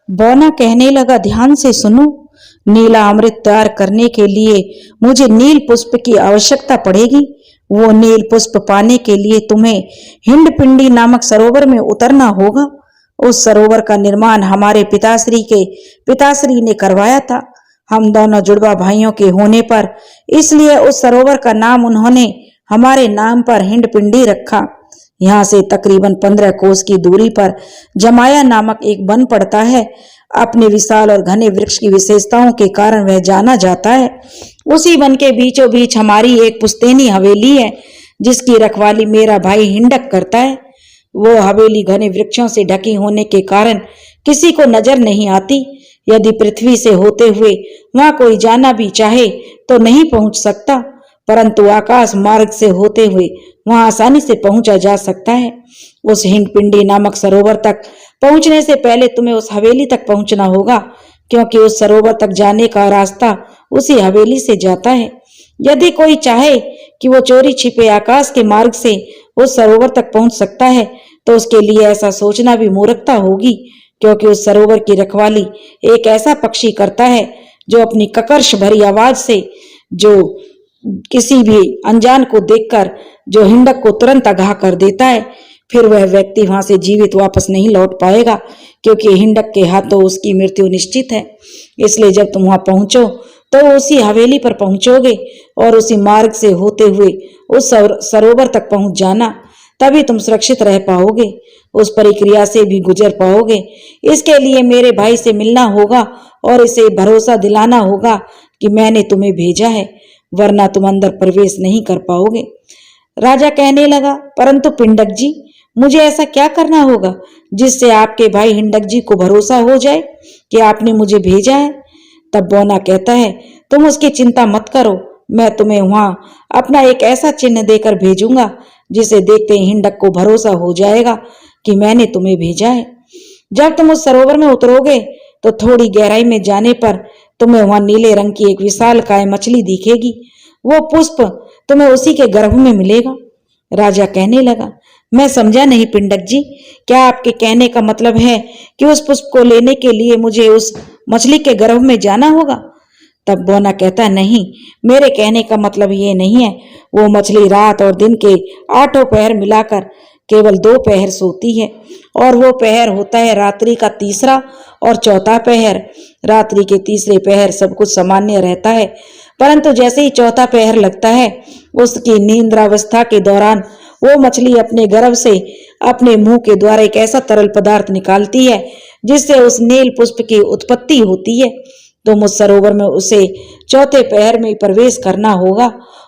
बौना कहने लगा, ध्यान से सुनो। नीला अमृत तैयार करने के लिए मुझे नील पुष्प की आवश्यकता पड़ेगी। वो नील पुष्प पाने के लिए तुम्हें हिंडपिंडी नामक सरोवर में उतरना होगा। उस सरोवर का निर्माण हमारे पिताश्री के पिताश्री ने करवाया था। हम दोनों जुड़वा भाइयों के होने पर इसलिए उस सरोवर का नाम उन्होंने हमारे नाम पर हिंडपिंडी रखा। यहाँ से तकरीबन 15 कोस की दूरी पर जमाया नामक एक वन पड़ता है। अपने विशाल और घने वृक्ष की विशेषताओं के कारण वह जाना जाता है। उसी वन के बीचों बीच हमारी एक पुश्तैनी हवेली है, जिसकी रखवाली मेरा भाई हिंडक करता है। वो हवेली घने वृक्षों से ढकी होने के कारण किसी को नजर नहीं आती। यदि पृथ्वी से होते हुए वहां कोई जाना भी चाहे तो नहीं पहुंच सकता, परंतु आकाश मार्ग से होते हुए वहां आसानी से पहुंचा जा सकता है। उस हिंडपिंडी नामक सरोवर तक पहुंचने से पहले तुम्हें उस हवेली तक पहुंचना होगा, क्योंकि उस सरोवर तक जाने का रास्ता उसी हवेली से जाता है। यदि कोई चाहे कि वो चोरी छिपे आकाश के मार्ग से उस सरोवर तक पहुंच सकता है, तो उसके लिए ऐसा सोचना भी मूर्खता होगी, क्योंकि उस सरोवर की रखवाली एक ऐसा पक्षी करता है जो अपनी ककर्ष भरी आवाज से जो किसी भी अनजान को देखकर जो हिंडक को तुरंत आगाह कर देता है। फिर वह व्यक्ति वहां से जीवित वापस नहीं लौट पाएगा, क्योंकि हिंडक के हाथों उसकी मृत्यु निश्चित है। इसलिए जब तुम वहां पहुंचो तो उसी हवेली पर पहुंचोगे और उसी मार्ग से होते हुए उस सरोवर तक पहुंच जाना, तभी तुम सुरक्षित रह पाओगे, उस प्रक्रिया से भी गुजर पाओगे। इसके लिए मेरे भाई से मिलना होगा और इसे भरोसा दिलाना होगा कि मैंने तुम्हें भेजा है, वरना तुम अंदर प्रवेश नहीं कर पाओगे। राजा कहने लगा, परंतु पिंडक जी, मुझे ऐसा क्या करना होगा जिससे आपके भाई हिंडक जी को भरोसा हो जाए कि आपने मुझे भेजा है? तब बौना कहता है, तुम उसकी चिंता मत करो, मैं तुम्हें वहां अपना एक ऐसा चिन्ह देकर भेजूंगा जिसे देखते ही हिंडक को भरोसा हो जाएगा कि मैंने तुम्हें भेजा है। जब तुम उस सरोवर में उतरोगे तो थोड़ी गहराई में जाने पर तुम्हें वहां नीले रंग की एक विशालकाय मछली दिखेगी। वो पुष्प तुम्हें उसी के गर्भ में मिलेगा। राजा कहने लगा, मैं समझा नहीं पिंडक जी, क्या आपके कहने का मतलब है कि उस पुष्प को लेने के लिए मुझे उस मछली के गर्भ में जाना होगा? तब बौना कहता, नहीं, मेरे कहने का मतलब ये नहीं है। वो मछली रात और दिन के 8 पहर मिलाकर केवल 2 पहर सोती है, और वो पहर होता है रात्रि का 3रा और 4था पहर। रात्रि के 3रे पहर सब कुछ सामान्य रहता है, परंतु जैसे ही 4था पहर लगता है, उसकी नींद्रावस्था के दौरान वो मछली अपने गर्भ से अपने मुंह के द्वारा एक ऐसा तरल पदार्थ निकालती है जिससे उस नील पुष्प की उत्पत्ति होती है। तुम उस सरोवर में उसे 4थे पहर में प्रवेश करना होगा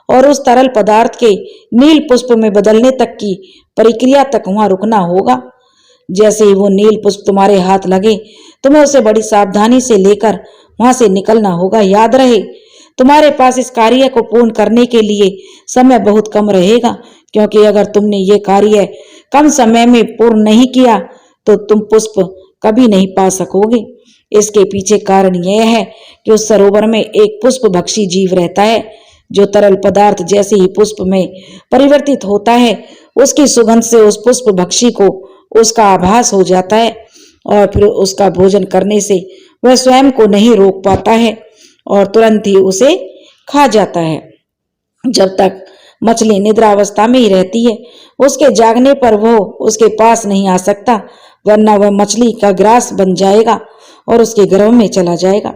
और उस तरल पदार्थ के नील पुष्प में बदलने तक की प्रक्रिया तक वहां रुकना होगा। जैसे ही वो नील पुष्प तुम्हारे हाथ लगे, तुम्हें उसे बड़ी सावधानी से लेकर वहां से निकलना होगा। याद रहे, तुम्हारे पास इस कार्य को पूर्ण करने के लिए समय बहुत कम रहेगा, क्योंकि अगर तुमने ये कार्य कम समय में पूर्ण नहीं किया तो तुम पुष्प कभी नहीं पा सकोगे। इसके पीछे कारण यह है कि उस सरोवर में एक पुष्प भक्षी जीव रहता है, जो तरल पदार्थ जैसे ही पुष्प में परिवर्तित होता है, उसकी सुगंध से उस पुष्प भक्षी को उसका आभास हो जाता है, और फिर उसका भोजन करने से वह स्वयं को नहीं रोक पाता है और तुरंत ही उसे खा जाता है। जब तक मछली निद्रावस्था में ही रहती है, उसके जागने पर वो उसके पास नहीं आ सकता, वरना वह मछली का ग्रास बन जाएगा और उसके गर्भ में चला जाएगा।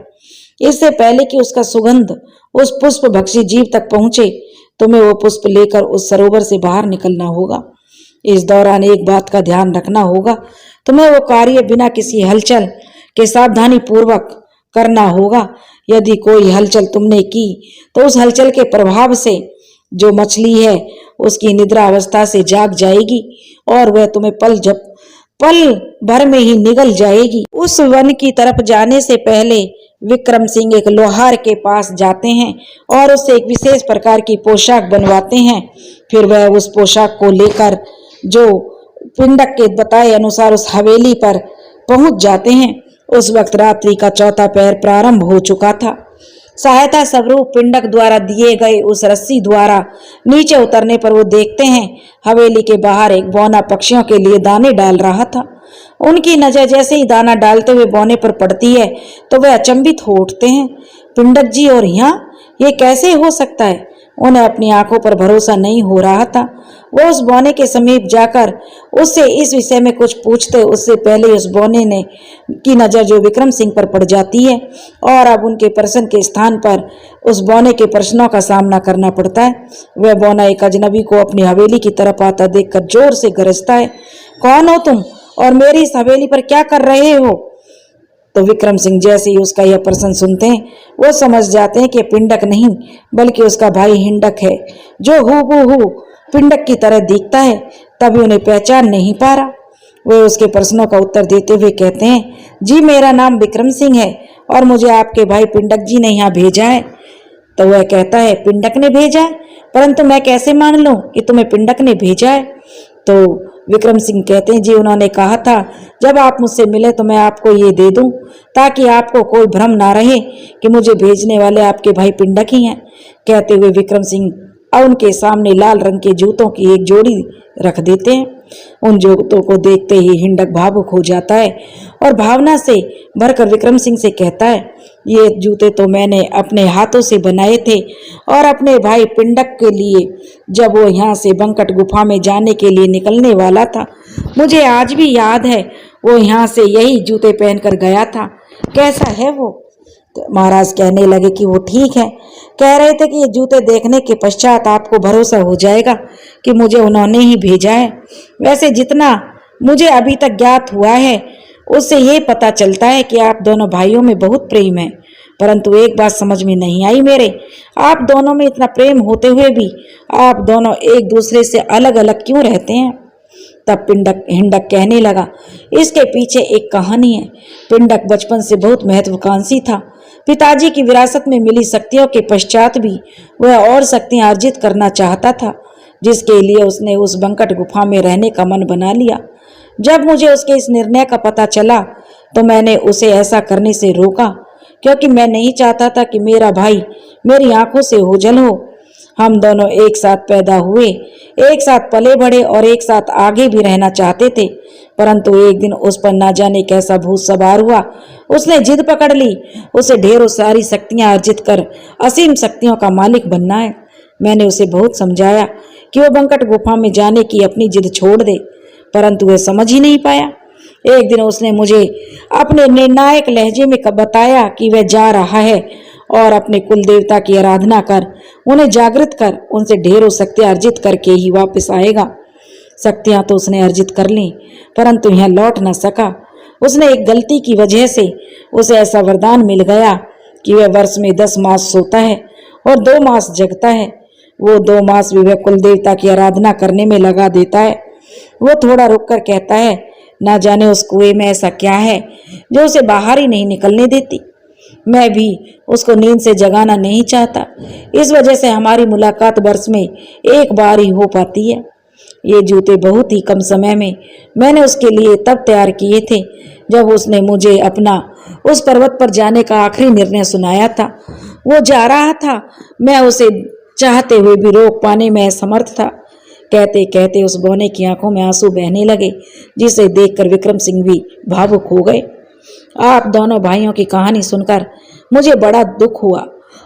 इससे पहले कि उसका सुगंध उस पुष्प भक्षी जीव तक पहुंचे, तुम्हें वो पुष्प लेकर उस सरोवर से बाहर निकलना होगा। इस दौरान एक बात का ध्यान रखना होगा, तुम्हें वो कार्य बिना किसी हलचल के सावधानी पूर्वक करना होगा। यदि कोई हलचल तुमने की तो उस हलचल के प्रभाव से जो मछली है उसकी निद्रा अवस्था से जाग जाएगी और वह तुम्हें पल भर में ही निगल जाएगी। उस वन की तरफ जाने से पहले विक्रम सिंह एक लोहार के पास जाते हैं और उससे एक विशेष प्रकार की पोशाक बनवाते हैं। फिर वह उस पोशाक को लेकर जो पिंडक के बताए अनुसार उस हवेली पर पहुंच जाते हैं। उस वक्त रात्रि का 4था पहर प्रारंभ हो चुका था। सहायता स्वरूप पिंडक द्वारा दिए गए उस रस्सी द्वारा नीचे उतरने पर वो देखते हैं हवेली के बाहर एक बौना पक्षियों के लिए दाने डाल रहा था। उनकी नजर जैसे ही दाना डालते हुए बौने पर पड़ती है तो वे अचंभित हो उठते हैं। पिंडक जी, और यहाँ ये कैसे हो सकता है? उन्हें अपनी आंखों पर भरोसा नहीं हो रहा था। वो उस बौने के समीप जाकर उससे इस विषय में कुछ पूछते उससे पहले उस बौने ने की नजर जो विक्रम सिंह पर पड़ जाती है और अब उनके प्रश्न के स्थान पर उस बौने के प्रश्नों का सामना करना पड़ता है। वह बौना एक अजनबी को अपनी हवेली की तरफ आता देखकर जोर से गरजता है, कौन हो तुम और मेरी इस हवेली पर क्या कर रहे हो? तो विक्रम सिंह जैसे ही उसका यह प्रश्न सुनते हैं वो समझ जाते हैं कि पिंडक नहीं बल्कि उसका भाई हिंडक है, जो हूबहू पिंडक की तरह दिखता है। तभी उन्हें पहचान नहीं पा रहा। वे उसके प्रश्नों का उत्तर देते हुए कहते हैं, जी मेरा नाम विक्रम सिंह है और मुझे आपके भाई पिंडक जी ने यहाँ भेजा है। तो वह कहता है, पिंडक ने भेजा है? परंतु मैं कैसे मान लूं कि तुम्हें पिंडक ने भेजा है? तो विक्रम सिंह कहते हैं, जी उन्होंने कहा था जब आप मुझसे मिले तो मैं आपको ये दे दूं ताकि आपको कोई भ्रम ना रहे कि मुझे भेजने वाले आपके भाई पिंडक ही हैं। कहते हुए विक्रम सिंह उनके सामने लाल रंग के जूतों की एक जोड़ी रख देते हैं। उन जूतों को देखते ही हिंडक भावुक हो जाता है और भावना से भरकर विक्रम सिंह से कहता है, ये जूते तो मैंने अपने हाथों से बनाए थे और अपने भाई पिंडक के लिए जब वो यहाँ से बंकट गुफा में जाने के लिए निकलने वाला था। मुझे आज भी याद है वो यहाँ से यही जूते पहनकर गया था। कैसा है वो? तो महाराज कहने लगे कि वो ठीक है। कह रहे थे कि ये जूते देखने के पश्चात आपको भरोसा हो जाएगा कि मुझे उन्होंने ही भेजा है। वैसे जितना मुझे अभी तक ज्ञात हुआ है उससे ये पता चलता है कि आप दोनों भाइयों में बहुत प्रेम है। परंतु एक बात समझ में नहीं आई मेरे, आप दोनों में इतना प्रेम होते हुए भी आप दोनों एक दूसरे से अलग अलग क्यों रहते हैं? तब हिंडक कहने लगा, इसके पीछे एक कहानी है। पिंडक बचपन से बहुत महत्वाकांक्षी था। पिताजी की विरासत में मिली शक्तियों के पश्चात भी वह और शक्तियां अर्जित करना चाहता था, जिसके लिए उसने उस बंकट गुफा में रहने का मन बना लिया। जब मुझे उसके इस निर्णय का पता चला तो मैंने उसे ऐसा करने से रोका, क्योंकि मैं नहीं चाहता था कि मेरा भाई मेरी आंखों से ओझल हो। हम दोनों एक साथ पैदा हुए, एक साथ पले बढ़े और एक साथ आगे भी रहना चाहते थे। परंतु एक दिन उस पर ना जाने कैसा भूत सवार हुआ। उसने जिद पकड़ ली, उसे ढेरों सारी शक्तियां अर्जित कर असीम शक्तियों का मालिक बनना है। मैंने उसे बहुत समझाया कि वो बंकट गुफा में जाने की अपनी जिद छोड़ दे, परंतु वह समझ ही नहीं पाया। एक दिन उसने मुझे अपने निर्णायक लहजे में बताया कि वह जा रहा है और अपने कुल देवता की आराधना कर उन्हें जागृत कर उनसे ढेरों शक्तियां अर्जित करके ही वापस आएगा। शक्तियां तो उसने अर्जित कर ली, परंतु यहाँ लौट न सका। उसने एक गलती की वजह से उसे ऐसा वरदान मिल गया कि वह वर्ष में 10 मास सोता है और 2 मास जगता है। वो 2 मास भी वह कुल देवता की आराधना करने में लगा देता है। वो थोड़ा रुककर कहता है, ना जाने उस कुएं में ऐसा क्या है जो उसे बाहर ही नहीं निकलने देती। मैं भी उसको नींद से जगाना नहीं चाहता, इस वजह से हमारी मुलाकात वर्ष में एक बार ही हो पाती है। ये जूते बहुत ही कम समय में मैंने उसके लिए तब तैयार किए थे जब उसने मुझे अपना उस पर्वत पर जाने का आखिरी निर्णय सुनाया था। वो जा रहा था, मैं उसे चाहते हुए भी रोक पाने में असमर्थ था। कहते कहते उस बौने की आंखों में आंसू बहने लगे, जिसे देखकर विक्रम सिंह भी भावुक हो गए। आप दोनों भाइयों की कहानी सुनकर मुझे बड़ा दुख हुआ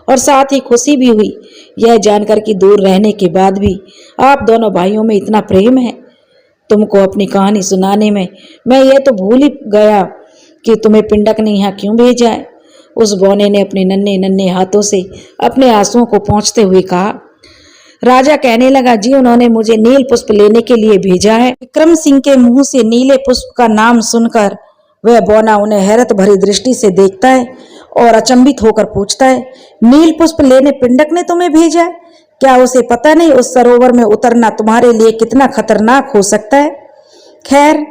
और साथ ही खुशी भी हुई, यह जानकर कि दूर रहने के बाद भी आप दोनों भाइयों में इतना प्रेम है। तुमको अपनी कहानी सुनाने में मैं ये तो भूल ही गया कि तुम्हें पिंडक ने यहाँ क्यों भेजा है। उस बौने ने अपने नन्हे नन्हे हाथों से अपने आंसुओं को पोंछते हुए कहा। राजा कहने लगा, जी उन्होंने मुझे नील पुष्प लेने के लिए भेजा है। विक्रम सिंह के मुंह से नीले पुष्प का नाम सुनकर वह बौना उन्हें हैरत भरी दृष्टि से देखता है और अचंभित होकर पूछता है, नील पुष्प लेने पिंडक ने तुम्हें भेजा है? क्या उसे पता नहीं उस सरोवर में उतरना तुम्हारे लिए कितना खतरनाक हो सकता है? खैर,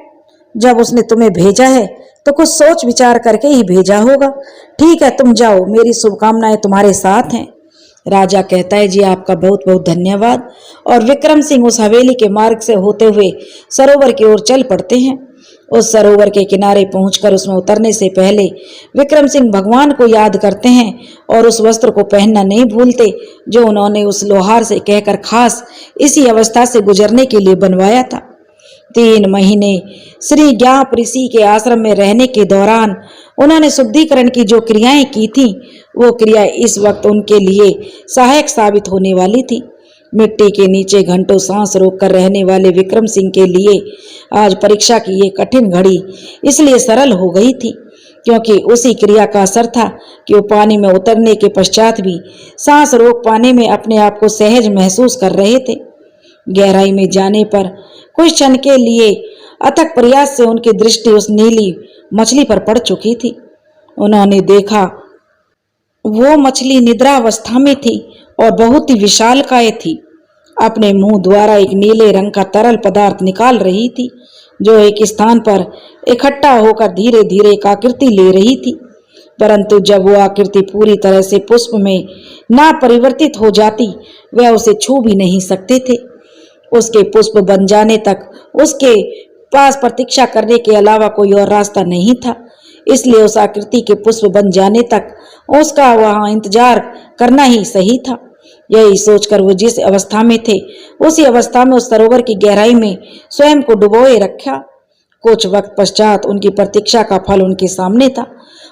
जब उसने तुम्हें भेजा है तो कुछ सोच विचार करके ही भेजा होगा। ठीक है, तुम जाओ, मेरी शुभकामनाएं तुम्हारे साथ हैं। राजा कहता है, जी आपका बहुत बहुत धन्यवाद। और विक्रम सिंह उस हवेली के मार्ग से होते हुए सरोवर की ओर चल पड़ते हैं। उस सरोवर के किनारे पहुंचकर उसमें उतरने से पहले विक्रम सिंह भगवान को याद करते हैं और उस वस्त्र को पहनना नहीं भूलते जो उन्होंने उस लोहार से कहकर खास इसी अवस्था से गुजरने के लिए बनवाया था। 3 महीने श्री ज्ञाप ऋषि के आश्रम में रहने के दौरान उन्होंने शुद्धिकरण की जो क्रियाएं की थी, वो क्रिया इस वक्त उनके लिए सहायक साबित होने वाली थी। मिट्टी के नीचे घंटों सांस रोककर रहने वाले विक्रम सिंह के लिए आज परीक्षा की ये कठिन घड़ी इसलिए सरल हो गई थी क्योंकि उसी क्रिया का असर था कि वो पानी में उतरने के पश्चात भी सांस रोक पाने में अपने आप को सहज महसूस कर रहे थे। गहराई में जाने पर कुछ क्षण के लिए अथक प्रयास से उनकी दृष्टि उस नीली मछली पर पड़ चुकी थी। उन्होंने देखा वो मछली निद्रावस्था में थी और बहुत ही विशालकाय थी। अपने मुंह द्वारा एक नीले रंग का तरल पदार्थ निकाल रही थी जो एक स्थान पर इकट्ठा होकर धीरे धीरे एक आकृति ले रही थी। परंतु जब वो आकृति पूरी तरह से पुष्प में ना परिवर्तित हो जाती, वह उसे छू भी नहीं सकते थे। उसके पुष्प बन जाने तक उसके पास प्रतीक्षा करने के अलावा कोई और रास्ता नहीं था। इसलिए उस आकृति के पुष्प बन जाने तक उसका वहां इंतजार करना ही सही था। यही सोचकर वो जिस अवस्था में थे उसी अवस्था में उस सरोवर की गहराई में स्वयं को डुबोए रखा। कुछ वक्त पश्चात उनकी प्रतीक्षा का फल उनके सामने था।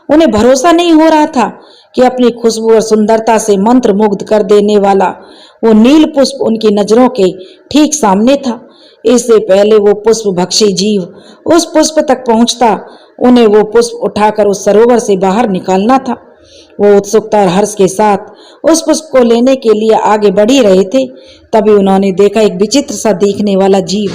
उन्हें भरोसा नहीं हो रहा था कि अपनी खुशबू और सुंदरता से मंत्र मुग्ध कर देने वाला वो नील पुष्प उनकी नजरों के ठीक सामने था। इससे पहले वो पुष्प भक्षी जीव उस पुष्प तक पहुंचता, उन्हें वो पुष्प उठाकर उस सरोवर से बाहर निकालना था। वो उत्सुकता और हर्ष के साथ उस पुष्प को लेने के लिए आगे बढ़ ही रहे थे, तभी उन्होंने देखा एक विचित्र सा दिखने वाला जीव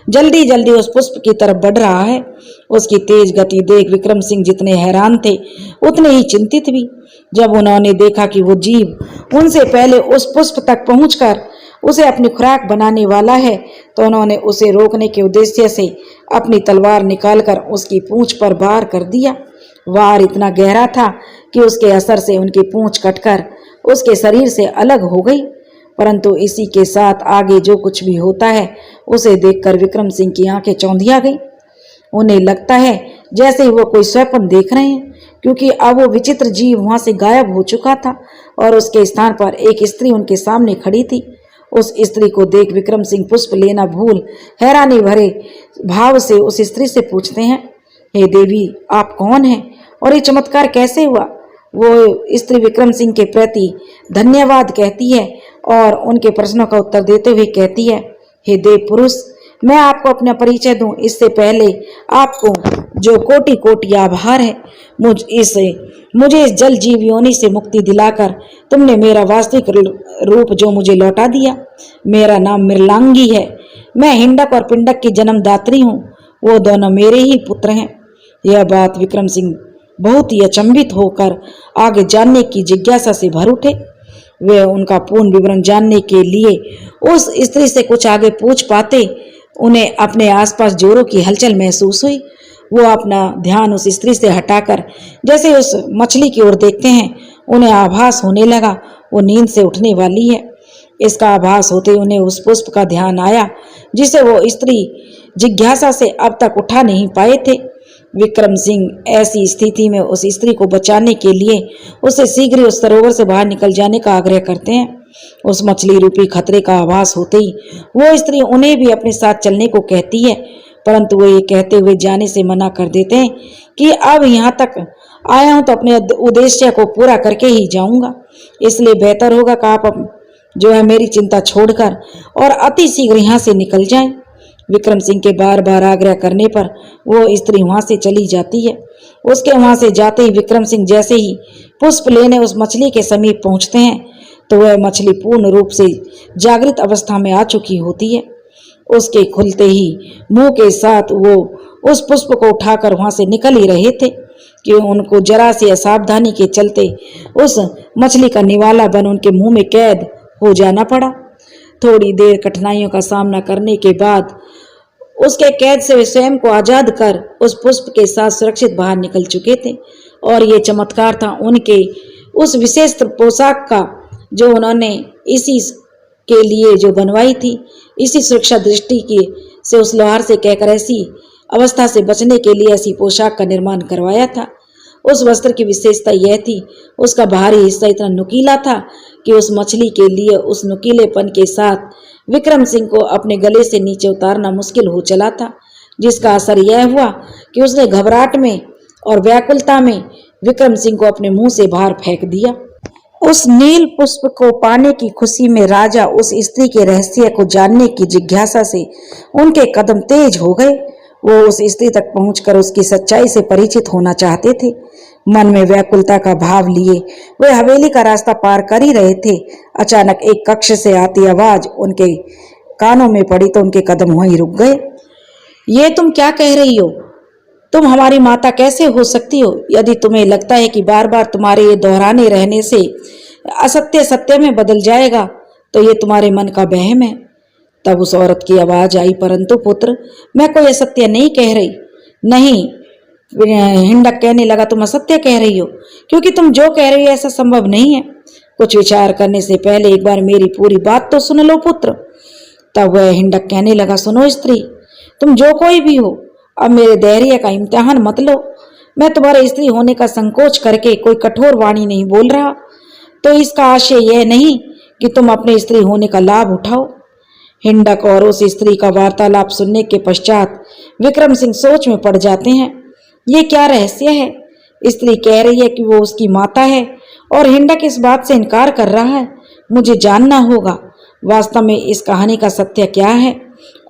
जल्दी जल्दी उस पुष्प की तरफ बढ़ रहा है। उसकी तेज गति देख विक्रम सिंह जितने हैरान थे उतने ही चिंतित भी। जब उन्होंने देखा कि वो जीव उनसे पहले उस पुष्प तक पहुंचकर उसे अपनी खुराक बनाने वाला है, तो उन्होंने उसे रोकने के उद्देश्य से अपनी तलवार निकालकर उसकी पूंछ पर वार कर दिया। वार इतना गहरा था कि उसके असर से उनकी पूंछ कटकर उसके शरीर से अलग हो गई। परंतु इसी के साथ आगे जो कुछ भी होता है उसे देखकर विक्रम सिंह की आंखें चौंधिया गई। उन्हें लगता है जैसे ही वो कोई स्वप्न देख रहे हैं, क्योंकि अब वो विचित्र जीव वहां से गायब हो चुका था और उसके स्थान पर एक स्त्री उनके सामने खड़ी थी। उस स्त्री को देख विक्रम सिंह पुष्प लेना भूल हैरानी भरे भाव से उस स्त्री से पूछते हैं, हे देवी, आप कौन हैं और ये चमत्कार कैसे हुआ? वो स्त्री विक्रम सिंह के प्रति धन्यवाद कहती है और उनके प्रश्नों का उत्तर देते हुए कहती है, हे देव पुरुष, मैं आपको अपना परिचय दूं इससे पहले आपको जो कोटि कोटि आभार है। मुझे इस जल जीव योनि से मुक्ति दिलाकर तुमने मेरा वास्तविक रूप जो मुझे लौटा दिया। मेरा नाम मृलांगी है। मैं हिंडक और पिंडक की जन्मदात्री हूँ। वो दोनों मेरे ही पुत्र हैं। यह बात विक्रम सिंह बहुत ही अचंभित होकर आगे जानने की जिज्ञासा से भर उठे। वे उनका पूर्ण विवरण जानने के लिए उस स्त्री से कुछ आगे पूछ पाते, उन्हें अपने आसपास जोरों की हलचल महसूस हुई। वो अपना ध्यान उस स्त्री से हटाकर जैसे उस मछली की ओर देखते हैं, उन्हें आभास होने लगा वो नींद से उठने वाली है। इसका आभास होते उन्हें उस पुष्प का ध्यान आया जिसे वो स्त्री जिज्ञासा से अब तक उठा नहीं पाए थे। विक्रम सिंह ऐसी स्थिति में उस स्त्री को बचाने के लिए उसे शीघ्र ही उस सरोवर से बाहर निकल जाने का आग्रह करते हैं। उस मछली रूपी खतरे का आभास होते ही वो स्त्री उन्हें भी अपने साथ चलने को कहती है, परंतु वो ये कहते हुए जाने से मना कर देते हैं कि अब यहाँ तक आया हूँ तो अपने उद्देश्य को पूरा करके ही जाऊंगा, इसलिए बेहतर होगा कि आप जो है मेरी चिंता छोड़कर और अति शीघ्र यहाँ से निकल जाएं। विक्रम सिंह के बार बार आग्रह करने पर वो स्त्री वहां से चली जाती है। उसके वहां से जाते ही विक्रम सिंह जैसे ही पुष्प लेने उस मछली के समीप पहुंचते हैं तो वह मछली पूर्ण रूप से जागृत अवस्था में आ चुकी होती है। उसके खुलते ही मुंह के साथ वो उस पुष्प को उठाकर वहां से निकल ही रहे थे कि उनको जरा सी असावधानी के चलते उस मछली का निवाला बन उनके मुंह में कैद हो जाना पड़ा। थोड़ी देर कठिनाइयों का सामना करने के बाद उसके कैद से वे स्वयं को आजाद कर उस पुष्प के साथ सुरक्षित बाहर निकल चुके थे। और ये चमत्कार था उनके उस विशेष पोशाक का जो उन्होंने इसी के लिए जो बनवाई थी, इसी सुरक्षा दृष्टि की से उस लोहार से कहकर ऐसी अवस्था से बचने के लिए ऐसी पोशाक का निर्माण करवाया था। उस वस्त्र की विशेषता यह थी, उसका बाहरी हिस्सा इतना नुकीला था कि उस मछली के लिए उस नुकीलेपन के साथ विक्रम सिंह को अपने गले से नीचे उतारना मुश्किल हो चला था, जिसका असर यह हुआ कि उसने घबराहट में और व्याकुलता में विक्रम सिंह को अपने मुंह से बाहर फेंक दिया। उस नील पुष्प को पाने की खुशी में राजा उस स्त्री के रहस्य को जानने की जिज्ञासा से उनके कदम तेज हो गए। वो उस स्त्री तक पहुंचकर उसकी सच्चाई से परिचित होना चाहते थे। मन में व्याकुलता का भाव लिए वे हवेली का रास्ता पार कर ही रहे थे। अचानक एक कक्ष से आती आवाज उनके कानों में पड़ी तो उनके कदम वहीं रुक गए। ये तुम क्या कह रही हो? तुम हमारी माता कैसे हो सकती हो? यदि तुम्हें लगता है कि बार बार तुम्हारे ये दोहराने रहने से असत्य सत्य में बदल जाएगा तो ये तुम्हारे मन का वहम है। तब उस औरत की आवाज आई, परंतु पुत्र, मैं कोई असत्य नहीं कह रही। नहीं, हिंडक कहने लगा, तुम असत्य कह रही हो, क्योंकि तुम जो कह रही हो ऐसा संभव नहीं है। कुछ विचार करने से पहले एक बार मेरी पूरी बात तो सुन लो पुत्र। तब वह हिंडक कहने लगा, सुनो स्त्री, तुम जो कोई भी हो, अब मेरे धैर्य का इम्तिहान मत लो। मैं तुम्हारे स्त्री होने का संकोच करके कोई कठोर वाणी नहीं बोल रहा, तो इसका आशय यह नहीं कि तुम अपने स्त्री होने का लाभ उठाओ। हिंडक और उस स्त्री का वार्तालाप सुनने के पश्चात विक्रम सिंह सोच में पड़ जाते हैं। ये क्या रहस्य है? स्त्री कह रही है कि वो उसकी माता है और हिंडक इस बात से इनकार कर रहा है। मुझे जानना होगा वास्तव में इस कहानी का सत्य क्या है।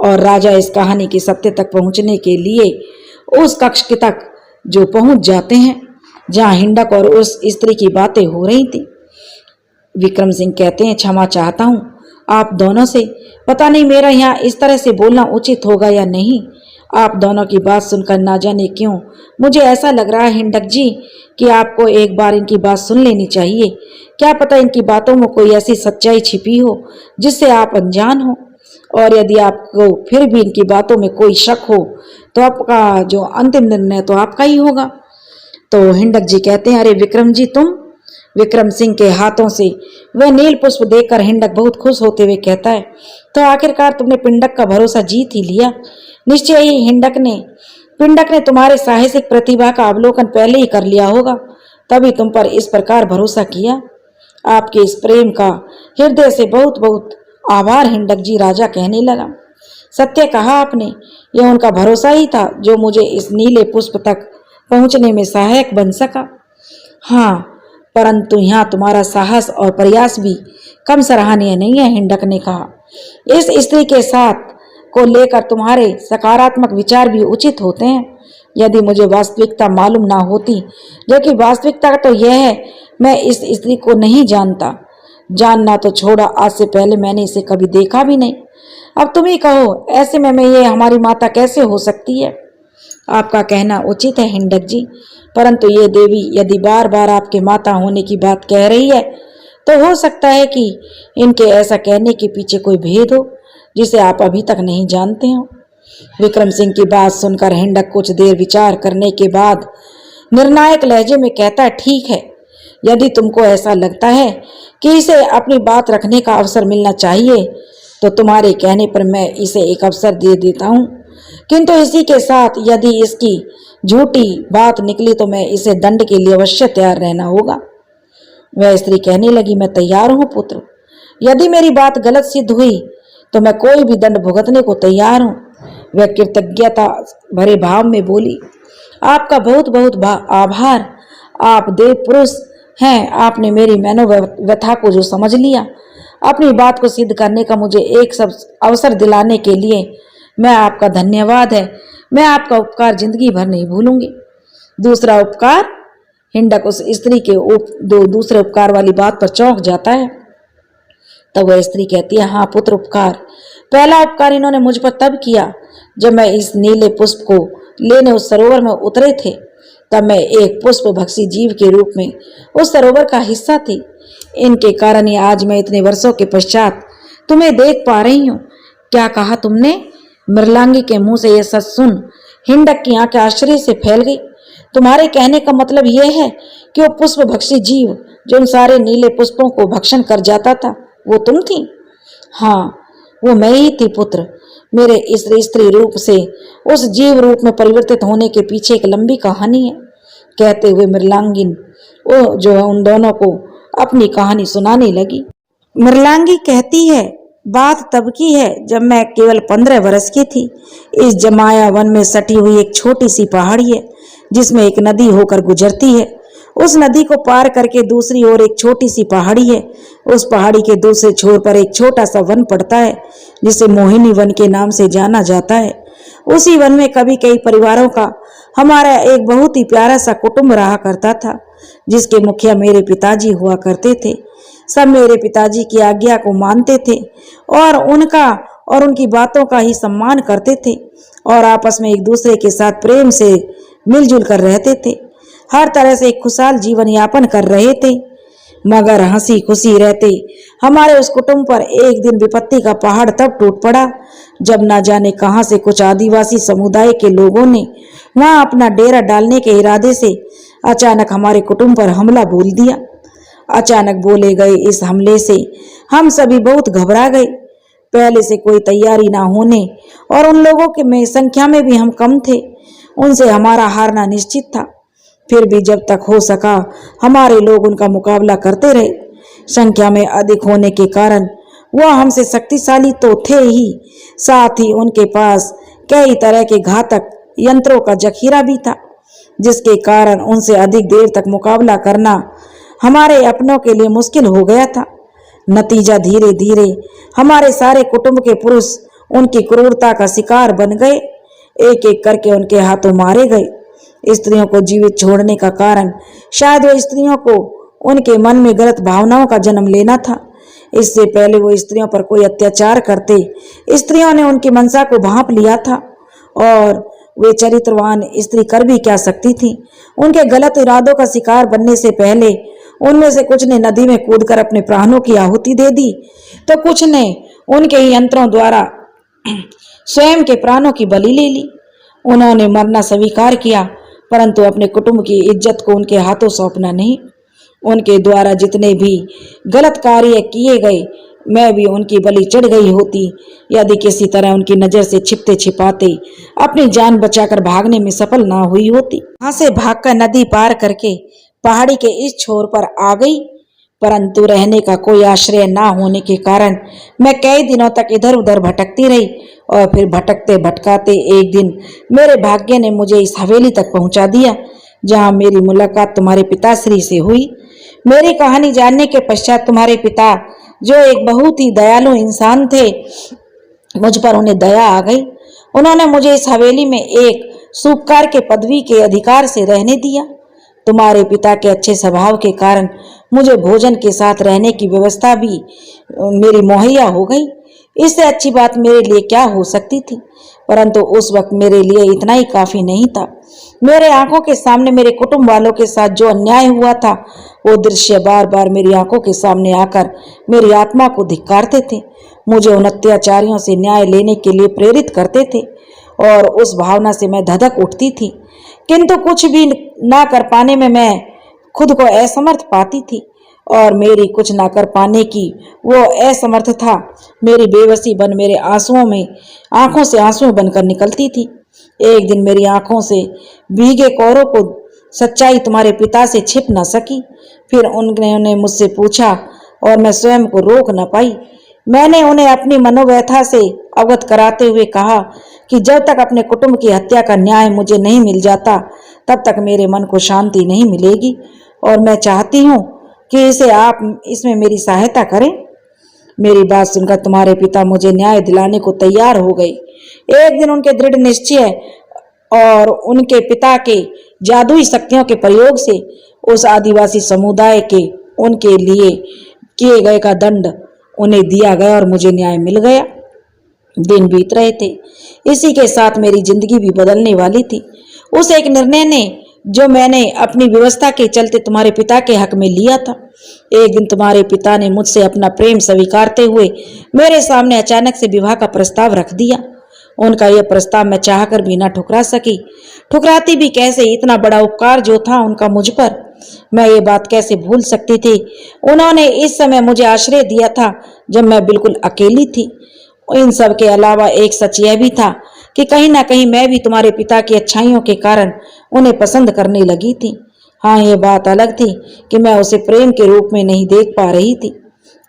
और राजा इस कहानी के सत्य तक पहुंचने के लिए उस कक्ष तक जो पहुंच जाते हैं जहां हिंडक और उस स्त्री की बातें हो रही थी। विक्रम सिंह कहते हैं, क्षमा चाहता हूं आप दोनों से। पता नहीं मेरा यहाँ इस तरह से बोलना उचित होगा या नहीं। आप दोनों की बात सुनकर ना जाने क्यों मुझे ऐसा लग रहा है हिंडक जी कि आपको एक बार इनकी बात सुन लेनी चाहिए। क्या पता इनकी बातों में कोई ऐसी सच्चाई छिपी हो जिससे आप अनजान हो, और यदि आपको फिर भी इनकी बातों में कोई शक हो तो आपका जो अंतिम निर्णय तो आपका ही होगा। तो हिंडक जी कहते हैं, अरे विक्रम जी तुम। विक्रम सिंह के हाथों से वह नील पुष्प देखकर हिंडक बहुत खुश होते हुए कहता है, तो आखिरकार तुमने पिंडक का भरोसा जीत ही लिया। निश्चय ही पिंडक ने तुम्हारे साहसिक प्रतिभा का अवलोकन पहले ही कर लिया होगा, तभी तुम पर इस प्रकार भरोसा किया। आपके इस प्रेम का हृदय से बहुत बहुत आभार हिंडक जी, राजा कहने लगा। सत्य कहा आपने, यह उनका भरोसा ही था जो मुझे इस नीले पुष्प तक पहुंचने में सहायक बन सका। हाँ, परंतु यहाँ तुम्हारा साहस और प्रयास भी कम सराहनीय नहीं है, हिंडक ने कहा। इस स्त्री के साथ को लेकर तुम्हारे सकारात्मक विचार भी उचित होते हैं। यदि मुझे वास्तविकता मालूम ना होती, जबकि वास्तविकता तो यह है मैं इस स्त्री को नहीं जानता। जानना तो छोड़ा, आज से पहले मैंने इसे कभी देखा भी नहीं। अब तुम ही कहो, ऐसे में ये हमारी माता कैसे हो सकती है? आपका कहना उचित है हिंडक जी, परंतु ये देवी यदि बार बार आपके माता होने की बात कह रही है तो हो सकता है कि इनके ऐसा कहने के पीछे कोई भेद हो जिसे आप अभी तक नहीं जानते हो। विक्रम सिंह की बात सुनकर हिंडक कुछ देर विचार करने के बाद निर्णायक लहजे में कहता है, ठीक है, यदि तुमको ऐसा लगता है कि इसे अपनी बात रखने का अवसर मिलना चाहिए तो तुम्हारे कहने पर मैं इसे एक अवसर दे देता हूँ, किंतु इसी के साथ यदि इसकी झूठी बात निकली तो मैं इसे दंड के लिए अवश्य तैयार रहना होगा। वह स्त्री कहने लगी, मैं तैयार हूँ पुत्र। यदि मेरी बात गलत सिद्ध हुई तो मैं कोई भी दंड भुगतने को तैयार हूँ। वह कृतज्ञता भरे भाव में बोली, आपका बहुत बहुत आभार। आप देव पुरुष हैं। आपने मेरी मनोव्यथा को जो समझ लिया, अपनी बात को सिद्ध करने का मुझे एक सब अवसर दिलाने के लिए मैं आपका धन्यवाद है। मैं आपका उपकार जिंदगी भर नहीं भूलूंगी। दूसरा उपकार? हिंडक उस स्त्री के दूसरे उपकार वाली बात पर चौंक जाता है। तब वह स्त्री कहती है, हाँ पुत्र, उपकार। पहला उपकार इन्होंने मुझ पर तब किया जब मैं इस नीले पुष्प को लेने उस सरोवर में उतरे थे। तब मैं एक पुष्प भक्षी जीव के रूप में उस सरोवर का हिस्सा थी। इनके कारण ही आज मैं इतने वर्षों के पश्चात तुम्हें देख पा रही हूँ। क्या कहा तुमने? मृलांगी के मुंह से यह सच सुन हिंडक की आंखें आश्चर्य से फैल गई। तुम्हारे कहने का मतलब यह है कि वो पुष्प भक्षी जीव जो उन सारे नीले पुष्पों को भक्षण कर जाता था वो तुम थी? हाँ, वो मैं ही थी पुत्र। मेरे इस स्त्री रूप से उस जीव रूप में परिवर्तित होने के पीछे एक लंबी कहानी है। कहते हुए मृलांगिन वो जो है उन दोनों को अपनी कहानी सुनाने लगी। मृलांगी कहती है, बात तब की है जब मैं केवल 15 वर्ष की थी। इस जमाया वन में सटी हुई एक छोटी सी पहाड़ी है जिसमें एक नदी होकर गुजरती है। उस नदी को पार करके दूसरी ओर एक छोटी सी पहाड़ी है। उस पहाड़ी के दूसरे छोर पर एक छोटा सा वन पड़ता है जिसे मोहिनी वन के नाम से जाना जाता है। उसी वन में कभी कई परिवारों का हमारा एक बहुत ही प्यारा सा कुटुंब रहा करता था, जिसके मुखिया मेरे पिताजी हुआ करते थे। सब मेरे पिताजी की आज्ञा को मानते थे और उनकी बातों का ही सम्मान करते थे और आपस में एक दूसरे के साथ प्रेम से मिलजुल कर रहते थे। हर तरह से एक खुशहाल जीवन यापन कर रहे थे। मगर हंसी खुशी रहते हमारे उस कुटुंब पर एक दिन विपत्ति का पहाड़ तब टूट पड़ा जब ना जाने कहां से कुछ आदिवासी समुदाय के लोगों ने वहां अपना डेरा डालने के इरादे से अचानक हमारे कुटुंब पर हमला बोल दिया। अचानक बोले गए इस हमले से हम सभी बहुत घबरा गए। पहले से कोई तैयारी ना होने और उन लोगों के में संख्या में भी हम कम थे, उनसे हमारा हारना निश्चित था। फिर भी जब तक हो सका हमारे लोग उनका मुकाबला करते रहे। संख्या में अधिक होने के कारण वह हमसे शक्तिशाली तो थे ही, साथ ही उनके पास कई तरह के घातक यंत्रों का जखीरा भी था, जिसके कारण उनसे अधिक देर तक मुकाबला करना हमारे अपनों के लिए मुश्किल हो गया था। नतीजा धीरे धीरे हमारे सारे कुटुंब के पुरुष उनकी क्रूरता का शिकार बन गए। एक एक करके उनके हाथों मारे गए। स्त्रियों को जीवित छोड़ने का कारण शायद वो स्त्रियों को उनके मन में गलत भावनाओं का जन्म लेना था। इससे पहले वो स्त्रियों पर कोई अत्याचार करते, स्त्रियों ने उनकी मनसा को भांप लिया था और वे चरित्रवान स्त्री कर भी क्या सकती थी। उनके गलत इरादों का शिकार बनने से पहले उनमें से कुछ ने नदी में कूदकर अपने प्राणों की आहुति दे दी, तो कुछ ने उनके ही यंत्रों द्वारा स्वयं के प्राणों की बलि ले ली। उन्होंने मरना स्वीकार किया, परंतु अपने कुटुंब की इज्जत को उनके हाथों सौंपना नहीं। उनके द्वारा जितने भी गलत कार्य किए गए, मैं भी उनकी बलि चढ़ गई होती यदि किसी तरह उनकी नजर से छिपते छिपाते अपनी जान बचाकर भागने में सफल ना हुई होती। वहां से भागकर नदी पार करके पहाड़ी के इस छोर पर आ गई, परंतु रहने का कोई आश्रय ना होने के कारण मैं कई दिनों तक इधर उधर भटकती रही और फिर भटकते भटकाते एक दिन मेरे भाग्य ने मुझे इस हवेली तक पहुंचा दिया जहां मेरी मुलाकात तुम्हारे पिताश्री से हुई। मेरी कहानी जानने के पश्चात तुम्हारे पिता, जो एक बहुत ही दयालु इंसान थे, मुझ पर उन्हें दया आ गई। उन्होंने मुझे इस हवेली में एक सूपकार के पदवी के अधिकार से रहने दिया। तुम्हारे पिता के अच्छे स्वभाव के कारण मुझे भोजन के साथ रहने की व्यवस्था भी मेरी मुहैया हो गई। इससे अच्छी बात मेरे लिए क्या हो सकती थी, परंतु उस वक्त मेरे लिए इतना ही काफी नहीं था। मेरे आंखों के सामने मेरे कुटुंब वालों के साथ जो अन्याय हुआ था, वो दृश्य बार बार मेरी आंखों के सामने आकर मेरी आत्मा को धिक्कारते थे, मुझे उन अत्याचारियों से न्याय लेने के लिए प्रेरित करते थे और उस भावना से मैं धधक उठती थी। किंतु कुछ भी ना कर पाने में मैं खुद को असमर्थ पाती थी और मेरी कुछ ना कर पाने की वो असमर्थता मेरी बेबसी बन मेरे आंखों से आंसू बनकर निकलती थी। एक दिन मेरी आंखों से भीगे कोरों को सच्चाई तुम्हारे पिता से छिप न सकी। फिर उन्होंने मुझसे पूछा और मैं स्वयं को रोक न पाई। मैंने उन्हें अपनी मनोव्यथा से अवगत कराते हुए कहा कि जब तक अपने कुटुंब की हत्या का न्याय मुझे नहीं मिल जाता, तब तक मेरे मन को शांति नहीं मिलेगी और मैं चाहती हूँ कि आप इसमें मेरी सहायता करें। मेरी बात सुनकर तुम्हारे पिता मुझे न्याय दिलाने को तैयार हो गए। एक दिन उनके दृढ़ निश्चय और उनके पिता के जादुई शक्तियों के प्रयोग से उस आदिवासी समुदाय के उनके लिए किए गए का दंड उन्हें दिया गया और मुझे न्याय मिल गया। दिन बीत रहे थे, इसी के साथ मेरी जिंदगी भी बदलने वाली थी। उस एक निर्णय ने जो मैंने अपनी व्यवस्था के चलते तुम्हारे पिता के हक में लिया था। एक दिन तुम्हारे पिता ने मुझसे अपना प्रेम स्वीकारते हुए मेरे सामने अचानक से विवाह का प्रस्ताव रख दिया। उनका यह प्रस्ताव मैं चाहकर भी ना ठुकरा सकी। ठुकराती भी कैसे, इतना बड़ा उपकार जो था उनका मुझ पर, मैं ये बात कैसे भूल सकती थी। उन्होंने इस समय मुझे आश्रय दिया था जब मैं बिल्कुल अकेली थी। इन सब के अलावा एक सच यह भी था कि कहीं ना कहीं मैं भी तुम्हारे पिता की अच्छाइयों के कारण उन्हें पसंद करने लगी थी। हाँ, ये बात अलग थी कि मैं उसे प्रेम के रूप में नहीं देख पा रही थी।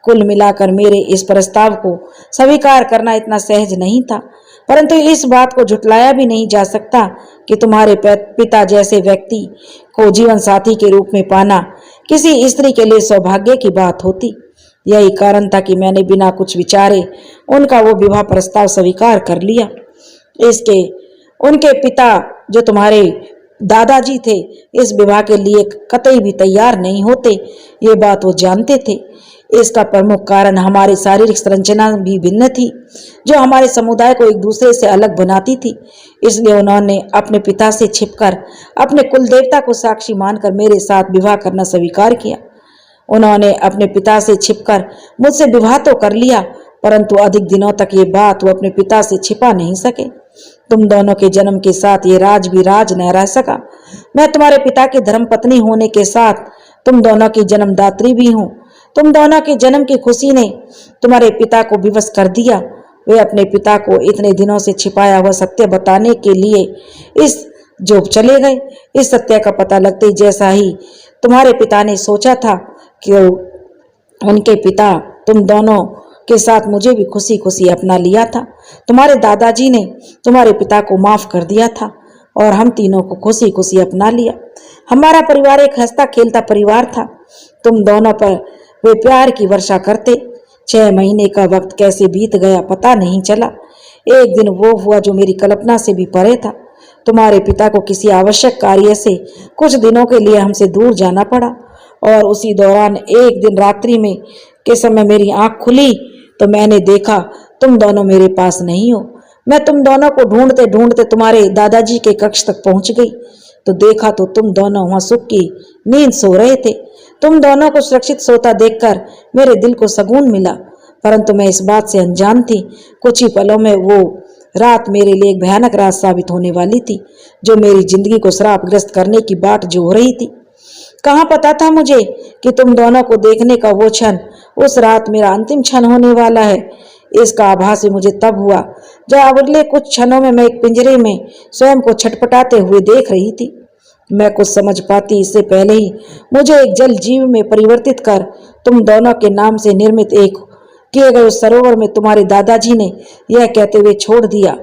कुल मिलाकर मेरे इस प्रस्ताव को स्वीकार करना इतना सहज नहीं था, परंतु इस बात को झुटलाया भी नहीं जा सकता कि तुम्हारे पिता जैसे व्यक्ति को जीवन साथी के रूप में पाना किसी स्त्री के लिए सौभाग्य की बात होती। यही कारण था कि मैंने बिना कुछ विचारे उनका वो विवाह प्रस्ताव स्वीकार कर लिया। इसके उनके पिता जो तुम्हारे दादाजी थे इस विवाह के लिए कतई भी तैयार नहीं होते, ये बात वो जानते थे। इसका प्रमुख कारण हमारी शारीरिक संरचना भी भिन्न थी, जो हमारे समुदाय को एक दूसरे से अलग बनाती थी। इसलिए उन्होंने अपने पिता से छिपकर अपने कुल देवता को साक्षी मानकर मेरे साथ विवाह करना स्वीकार किया। उन्होंने अपने पिता से छिपकर मुझसे विवाह तो कर लिया, परंतु अधिक दिनों तक ये बात वो अपने पिता से छिपा नहीं सके। तुम दोनों के जन्म के साथ ये राज भी राज न रह सका। मैं तुम्हारे पिता की धर्मपत्नी होने के साथ तुम दोनों की जन्मदात्री भी हूँ। तुम दोनों के जन्म की खुशी ने तुम्हारे पिता को विवश कर दिया। वे अपने पिता को इतने दिनों से छिपाया हुआ सत्य बताने के लिए इस जो चले गए। इस सत्य का पता लगते ही जैसा ही तुम्हारे पिता ने सोचा था कि उनके पिता तुम दोनों के साथ मुझे भी खुशी खुशी अपना लिया था। तुम्हारे दादाजी ने तुम्हारे पिता को माफ कर दिया था और हम तीनों को खुशी खुशी अपना लिया। हमारा परिवार एक हंसता खेलता परिवार था। तुम दोनों पर वे प्यार की वर्षा करते। 6 महीने का वक्त कैसे बीत गया पता नहीं चला। एक दिन वो हुआ जो मेरी कल्पना से भी परे था। तुम्हारे पिता को किसी आवश्यक कार्य से कुछ दिनों के लिए हमसे दूर जाना पड़ा और उसी दौरान एक दिन रात्रि में के समय मेरी आंख खुली तो मैंने देखा तुम दोनों मेरे पास नहीं हो। मैं तुम दोनों को ढूंढते ढूंढते तुम्हारे दादाजी के कक्ष तक पहुंच गई तो देखा तो तुम दोनों वहां सुख की नींद सो रहे थे। तुम दोनों को सुरक्षित सोता देखकर मेरे दिल को सुकून मिला, परंतु मैं इस बात से अनजान थी कुछ ही पलों में वो रात मेरे लिए एक भयानक रात साबित होने वाली थी, जो मेरी जिंदगी को श्रापग्रस्त करने की बाट जो हो रही थी। कहाँ पता था मुझे कि तुम दोनों को देखने का वो क्षण उस रात मेरा अंतिम क्षण होने वाला है। इसका आभास मुझे तब हुआ जब अगले कुछ क्षणों में मैं एक पिंजरे में स्वयं को छटपटाते हुए देख रही थी। मैं कुछ समझ पाती इससे पहले ही मुझे एक जल जीव में परिवर्तित कर तुम दोनों के नाम से निर्मित एक किए गए उस सरोवर में तुम्हारे दादाजी ने यह कहते हुए छोड़ दिया,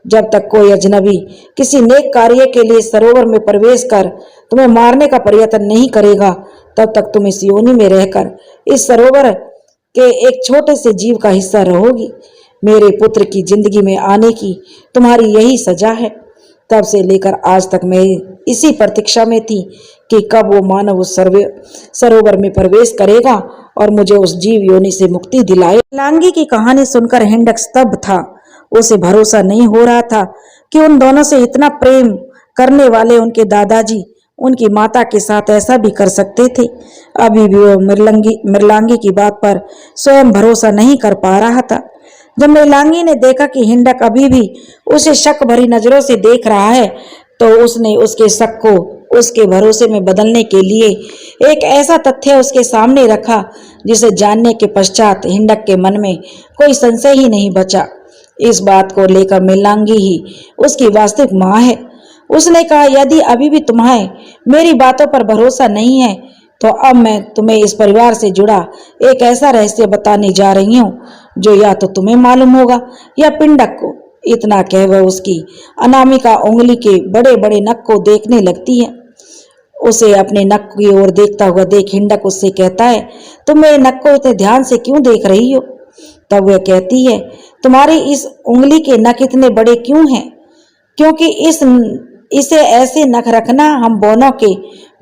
जब तक कोई अजनबी किसी नेक कार्य के लिए सरोवर में प्रवेश कर तुम्हें मारने का प्रयत्न नहीं करेगा, तब तक तुम इस योनि में रहकर इस सरोवर के एक छोटे से जीव का हिस्सा रहोगी। मेरे पुत्र की जिंदगी में आने की तुम्हारी यही सजा है। तब से लेकर आज तक मैं इसी प्रतीक्षा में थी कि कब वो मानव उस सरोवर में प्रवेश करेगा और मुझे उस जीव योनि से मुक्ति दिलाए। लांगी की कहानी सुनकर हिंडक स्तब्ध था। उसे भरोसा नहीं हो रहा था कि उन दोनों से इतना प्रेम करने वाले उनके दादाजी उनकी माता के साथ ऐसा भी कर सकते थे। अभी भी वो मृलांगी की बात पर स्वयं भरोसा नहीं कर पा रहा था। जब मृलांगी ने देखा कि हिंडक अभी भी उसे शक भरी नजरों से देख रहा है तो उसने उसके शक को उसके भरोसे में बदलने के लिए एक ऐसा तथ्य उसके सामने रखा जिसे जानने के पश्चात हिंडक के मन में कोई संशय ही नहीं बचा। इस बात को लेकर मृलांगी ही उसकी वास्तविक माँ है। उसने कहा, यदि अभी भी तुम्हें मेरी बातों पर भरोसा नहीं है तो अब मैं तुम्हें इस परिवार से जुड़ा एक ऐसा रहस्य बताने जा रही हूँ जो या तो तुम्हें मालूम होगा या पिंडक को। इतना कह वह उसकी अनामिका उंगली के बड़े बड़े नख को देखने लगती है। उसे अपने नख की ओर देखता हुआ देख हिंडक उससे कहता है, तुम मेरे नख को इतने ध्यान से क्यों देख रही हो? तब वह कहती है, तुम्हारी इस उंगली के नख इतने बड़े क्यों हैं? क्योंकि इसे ऐसे नख रखना हम दोनों के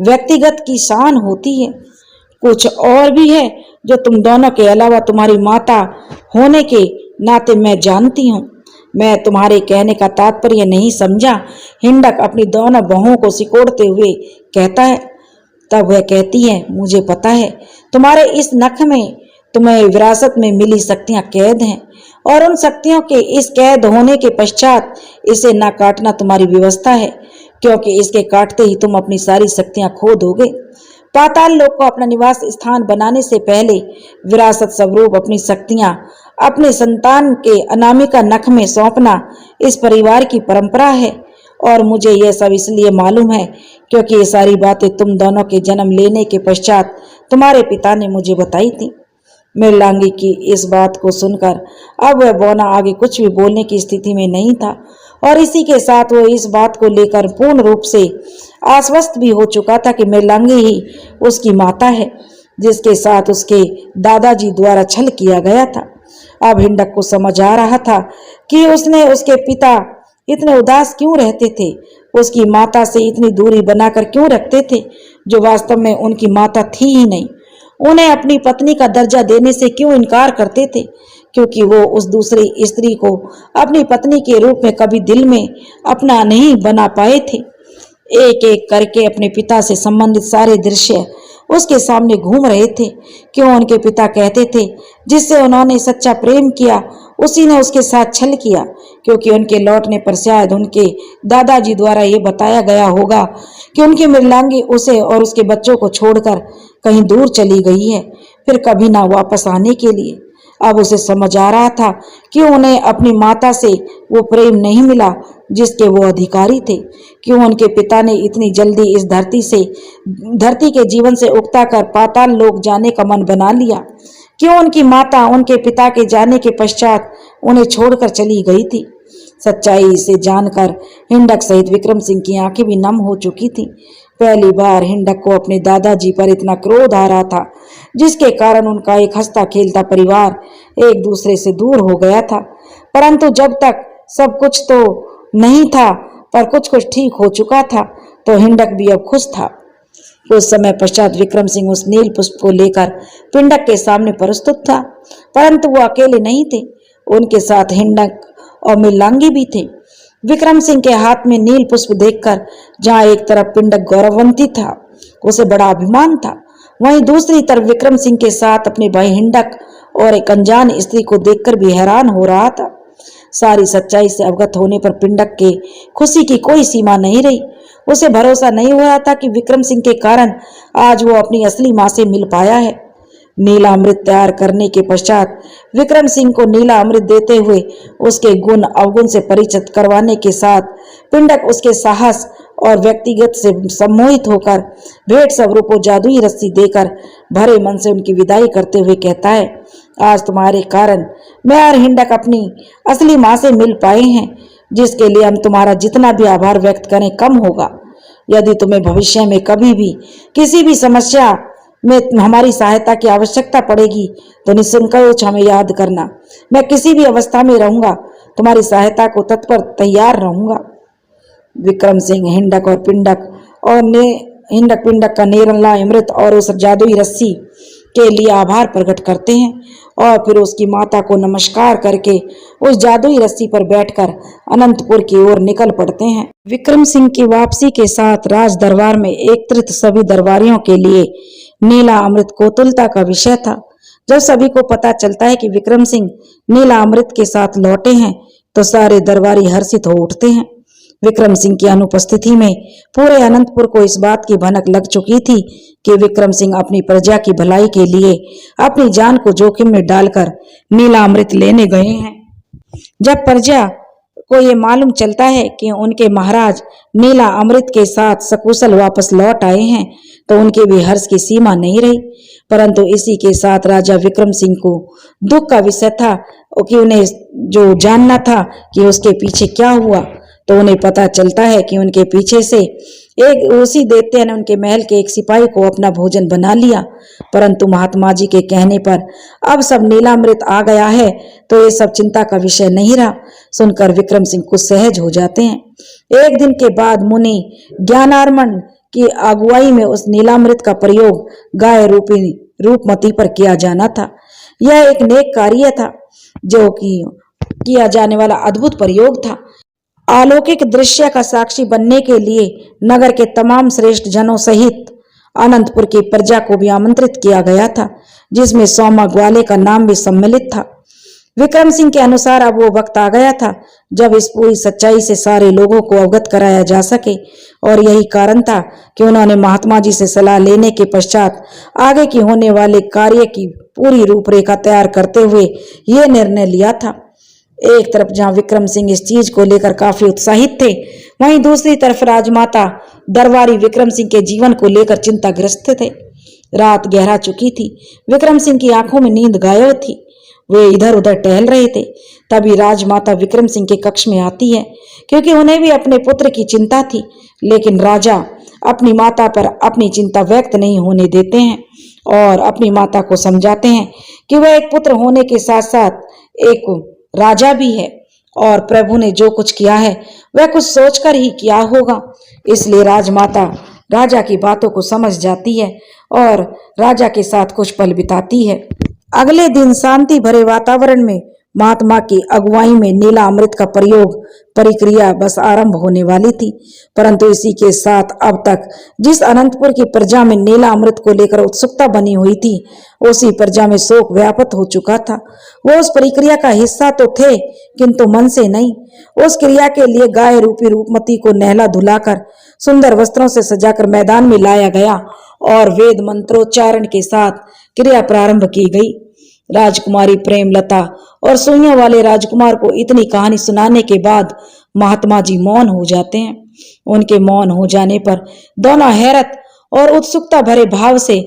व्यक्तिगत की शान होती है। कुछ और भी है जो तुम दोनों के अलावा तुम्हारी माता होने के नाते मैं जानती हूँ। मैं तुम्हारे कहने का तात्पर्य नहीं समझा, हिंडक अपनी दोनों बाहों को सिकोड़ते हुए कहता है। तब वह कहती है, मुझे पता है तुम्हारे इस नख में तुम्हें विरासत में मिली शक्तियां कैद हैं और उन शक्तियों के इस कैद होने के पश्चात इसे ना काटना तुम्हारी व्यवस्था है, क्योंकि इसके काटते ही तुम अपनी सारी शक्तियां खो दोगे। पाताल लोक को अपना निवास स्थान बनाने से पहले विरासत स्वरूप अपनी शक्तियां अपने संतान के अनामिका नख में सौंपना इस परिवार की परंपरा है। और मुझे यह सब इसलिए मालूम है क्योंकि ये सारी बातें तुम दोनों के जन्म लेने के पश्चात तुम्हारे पिता ने मुझे बताई थी। मृणांगी की इस बात को सुनकर अब वह बौना आगे कुछ भी बोलने की स्थिति में नहीं था और इसी के साथ वो इस बात को लेकर पूर्ण रूप से आश्वस्त भी हो चुका था कि मृणांगी ही उसकी माता है जिसके साथ उसके दादाजी द्वारा छल किया गया था। अब हिंडक को समझ आ रहा था कि उसके पिता इतने उदास क्यों रहते थे, उसकी माता से इतनी दूरी बनाकर क्यों रखते थे जो वास्तव में उनकी माता थी ही नहीं। उन्हें अपनी पत्नी का दर्जा देने से क्यों इनकार करते थे, क्योंकि वो उस दूसरी स्त्री को अपनी पत्नी के रूप में कभी दिल में अपना नहीं बना पाए थे। एक एक करके अपने पिता से संबंधित सारे दृश्य उसके सामने घूम रहे थे। क्यों उनके पिता कहते थे जिससे उन्होंने सच्चा प्रेम किया उसी ने उसके साथ छल किया, क्योंकि उनके लौटने पर शायद उनके दादाजी द्वारा ये बताया गया होगा कि उनकी मृणांगी उसे और उसके बच्चों को छोड़कर कहीं दूर चली गई है, फिर कभी ना वापस आने के लिए। अब उसे समझ आ रहा था कि उन्हें अपनी माता से वो प्रेम नहीं मिला जिसके वो अधिकारी थे। क्यों उनके पिता ने इतनी जल्दी इस धरती के जीवन से उकता कर पाताल लोक जाने का मन बना लिया। क्यों उनकी माता उनके पिता के जाने के पश्चात उन्हें छोड़कर चली गई थी। सच्चाई से जानकर हिंडक सहित विक्रम सिंह की आंखें भी नम हो चुकी थी। पहली बार हिंडक को अपने दादाजी पर इतना क्रोध आ रहा था जिसके कारण उनका एक हंसता खेलता परिवार एक दूसरे से दूर हो गया था। परंतु जब तक सब कुछ तो नहीं था पर कुछ कुछ ठीक हो चुका था तो हिंडक भी अब खुश था। कुछ समय पश्चात विक्रम सिंह उस नील पुष्प को लेकर पिंडक के सामने प्रस्तुत था, परंतु वो अकेले नहीं थे, उनके साथ हिंडक और मृणांगी भी थे। विक्रम सिंह के हाथ में नील पुष्प देखकर जहां एक तरफ पिंडक गौरवंती था, उसे बड़ा अभिमान था, वहीं दूसरी तरफ विक्रम सिंह के साथ अपने भाई हिंडक और एक अनजान स्त्री को देखकर भी हैरान हो रहा था। सारी सच्चाई से अवगत होने पर पिंडक के खुशी की कोई सीमा नहीं रही। उसे भरोसा नहीं हो रहा था कि विक्रम सिंह के कारण आज वो अपनी असली मां से मिल पाया है। नीला अमृत तैयार करने के पश्चात विक्रम सिंह को नीला अमृत देते हुए उसके गुण अवगुण से परिचित करवाने के साथ पिंडक उसके साहस और व्यक्तिगत से सम्मोहित होकर भेंट स्वरूप को जादुई रस्सी देकर भरे मन से उनकी विदाई करते हुए कहता है, आज तुम्हारे कारण मैं और हिंडक अपनी असली मां से मिल पाए हैं, जिसके लिए हम तुम्हारा जितना भी आभार व्यक्त करें कम होगा। यदि तुम्हें भविष्य में कभी भी किसी भी समस्या में हमारी सहायता की आवश्यकता पड़ेगी तो निसंकोच हमें याद करना। मैं किसी भी अवस्था में रहूंगा, तुम्हारी सहायता को तत्पर तैयार रहूंगा। विक्रम सिंह हिंडक पिंडक का निरला अमृत और उस जादुई रस्सी के लिए आभार प्रकट करते हैं और फिर उसकी माता को नमस्कार करके उस जादुई रस्सी पर बैठकर अनंतपुर की ओर निकल पड़ते हैं। विक्रम सिंह की वापसी के साथ राज दरबार में एकत्रित सभी दरबारियों के लिए नीला अमृत कोतुलता का विषय था। जब सभी को पता चलता है कि विक्रम सिंह नीला अमृत के साथ लौटे हैं तो सारे दरबारी हर्षित हो उठते हैं। विक्रम सिंह की अनुपस्थिति में पूरे अनंतपुर को इस बात की भनक लग चुकी थी कि विक्रम सिंह अपनी प्रजा की भलाई के लिए अपनी जान को जोखिम में डालकर नीला अमृत लेने गए हैं। जब प्रजा को ये मालूम चलता है कि उनके महाराज नीला अमृत के साथ सकुशल वापस लौट आए हैं तो उनके भी हर्ष की सीमा नहीं रही। परंतु इसी के साथ राजा विक्रम सिंह को दुख का विषय था कि उन्हें जो जानना था कि उसके पीछे क्या हुआ, तो उन्हें पता चलता है कि उनके पीछे से एक उसी दैत्य ने उनके महल के एक सिपाही को अपना भोजन बना लिया। परंतु महात्मा जी के कहने पर अब सब नीलामृत आ गया है तो ये सब चिंता का विषय नहीं रहा। सुनकर विक्रम सिंह कुछ सहज हो जाते हैं। एक दिन के बाद मुनि ज्ञानार्मण की अगुवाई में उस नीलामृत का प्रयोग गाय रूपी रूपमती पर किया जाना था। यह एक नेक कार्य था जो कि किया जाने वाला अद्भुत प्रयोग था। अलौकिक दृश्य का साक्षी बनने के लिए नगर के तमाम श्रेष्ठ जनों सहित अनंतपुर की प्रजा को भी आमंत्रित किया गया था, जिसमें सोमा ग्वाले का नाम भी सम्मिलित था। विक्रम सिंह के अनुसार अब वो वक्त आ गया था जब इस पूरी सच्चाई से सारे लोगों को अवगत कराया जा सके, और यही कारण था कि उन्होंने महात्मा जी से सलाह लेने के पश्चात आगे की होने वाले कार्य की पूरी रूपरेखा तैयार करते हुए ये निर्णय लिया था। एक तरफ जहां विक्रम सिंह इस चीज को लेकर काफी उत्साहित थे, वहीं दूसरी तरफ राजमाता दरबारी विक्रम सिंह के जीवन को लेकर चिंताग्रस्त थे। रात गहरा चुकी थी, विक्रम सिंह की आंखों में नींद गायब थी। वे इधर उधर टहल रहे थे, तभी राजमाता विक्रम सिंह के कक्ष में आती है, क्योंकि उन्हें भी अपने पुत्र की चिंता थी। लेकिन राजा अपनी माता पर अपनी चिंता व्यक्त नहीं होने देते हैं और अपनी माता को समझाते हैं कि वह एक पुत्र होने के साथ साथ एक राजा भी है, और प्रभु ने जो कुछ किया है वह कुछ सोचकर ही किया होगा। इसलिए राजमाता राजा की बातों को समझ जाती है और राजा के साथ कुछ पल बिताती है। अगले दिन शांति भरे वातावरण में महात्मा की अगुवाई में नीला अमृत का प्रक्रिया बस आरंभ होने वाली थी, परंतु इसी के साथ अब तक जिस अनंतपुर की प्रजा में नीला अमृत को लेकर उत्सुकता बनी हुई थी, उसी प्रजा में शोक व्याप्त हो चुका था। वो उस प्रक्रिया का हिस्सा तो थे, किंतु मन से नहीं। उस क्रिया के लिए गाय रूपी रूपमती को नहला धुलाकर सुंदर वस्त्रों से सजाकर मैदान में लाया गया और वेद मंत्रोच्चारण के साथ क्रिया प्रारंभ की गई। राजकुमारी प्रेमलता और सुइयों वाले राजकुमार को इतनी कहानी सुनाने के बाद महात्मा जी मौन हो जाते हैं। उनके मौन हो जाने पर दोनों हैरत और उत्सुकता भरे भाव से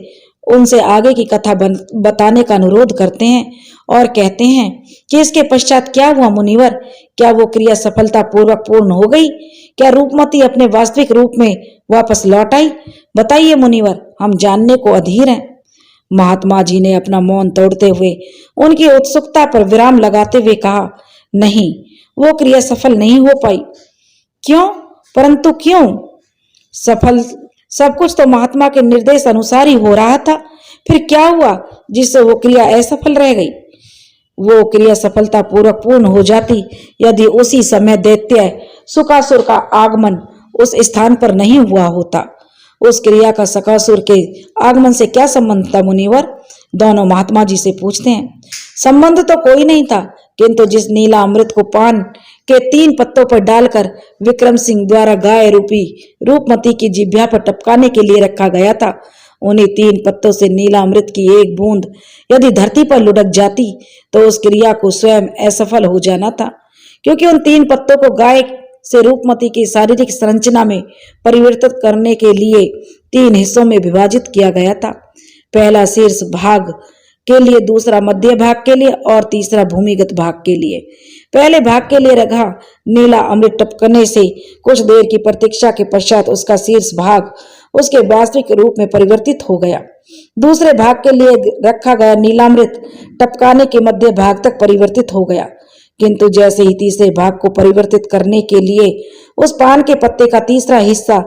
उनसे आगे की कथा बताने का अनुरोध करते हैं और कहते हैं कि इसके पश्चात क्या हुआ मुनिवर? क्या वो क्रिया सफलता पूर्वक पूर्ण हो गई? क्या रूपमती अपने वास्तविक रूप में वापस लौट आई? बताइए मुनिवर, हम जानने को अधीर हैं। महात्मा जी ने अपना मौन तोड़ते हुए उनकी उत्सुकता पर विराम लगाते हुए कहा, नहीं, वो क्रिया सफल नहीं हो पाई। क्यों? परंतु क्यों? सफल सब कुछ तो महात्मा के निर्देश अनुसार ही हो रहा था, फिर क्या हुआ जिससे वो क्रिया असफल रह गई? वो क्रिया सफलता पूर्वक पूर्ण हो जाती यदि उसी समय दैत्य सुकासुर का आगमन उस स्थान पर नहीं हुआ होता। उस क्रिया का सकासुर के आगमन से क्या संबंध था मुनिवर? दोनों महात्मा जी से पूछते हैं। संबंध तो कोई नहीं था, किंतु जिस नीला अमृत को पान के 3 पत्तों पर डालकर विक्रम सिंह द्वारा गाय रूपी रूपमती की जिह्वा पर टपकाने के लिए रखा गया था, उन्हीं 3 पत्तों से नीला अमृत की एक बूंद यदि धरती पर लुढ़क जाती तो उस क्रिया को स्वयं असफल हो जाना था, क्योंकि उन 3 पत्तों को गाय से रूपमती की शारीरिक संरचना में परिवर्तित करने के लिए 3 हिस्सों में विभाजित किया गया था। पहला शीर्ष भाग के लिए, दूसरा मध्य भाग के लिए और तीसरा भूमिगत भाग के लिए। पहले भाग के लिए रखा नीला अमृत टपकने से कुछ देर की प्रतीक्षा के पश्चात उसका शीर्ष भाग उसके वास्तविक रूप में परिवर्तित हो गया। दूसरे भाग के लिए रखा गया नीलामृत टपकाने के मध्य भाग तक परिवर्तित हो गया, किंतु जैसे ही तीसरे भाग को परिवर्तित करने के लिए उस पान के पत्ते का तीसरा हिस्सा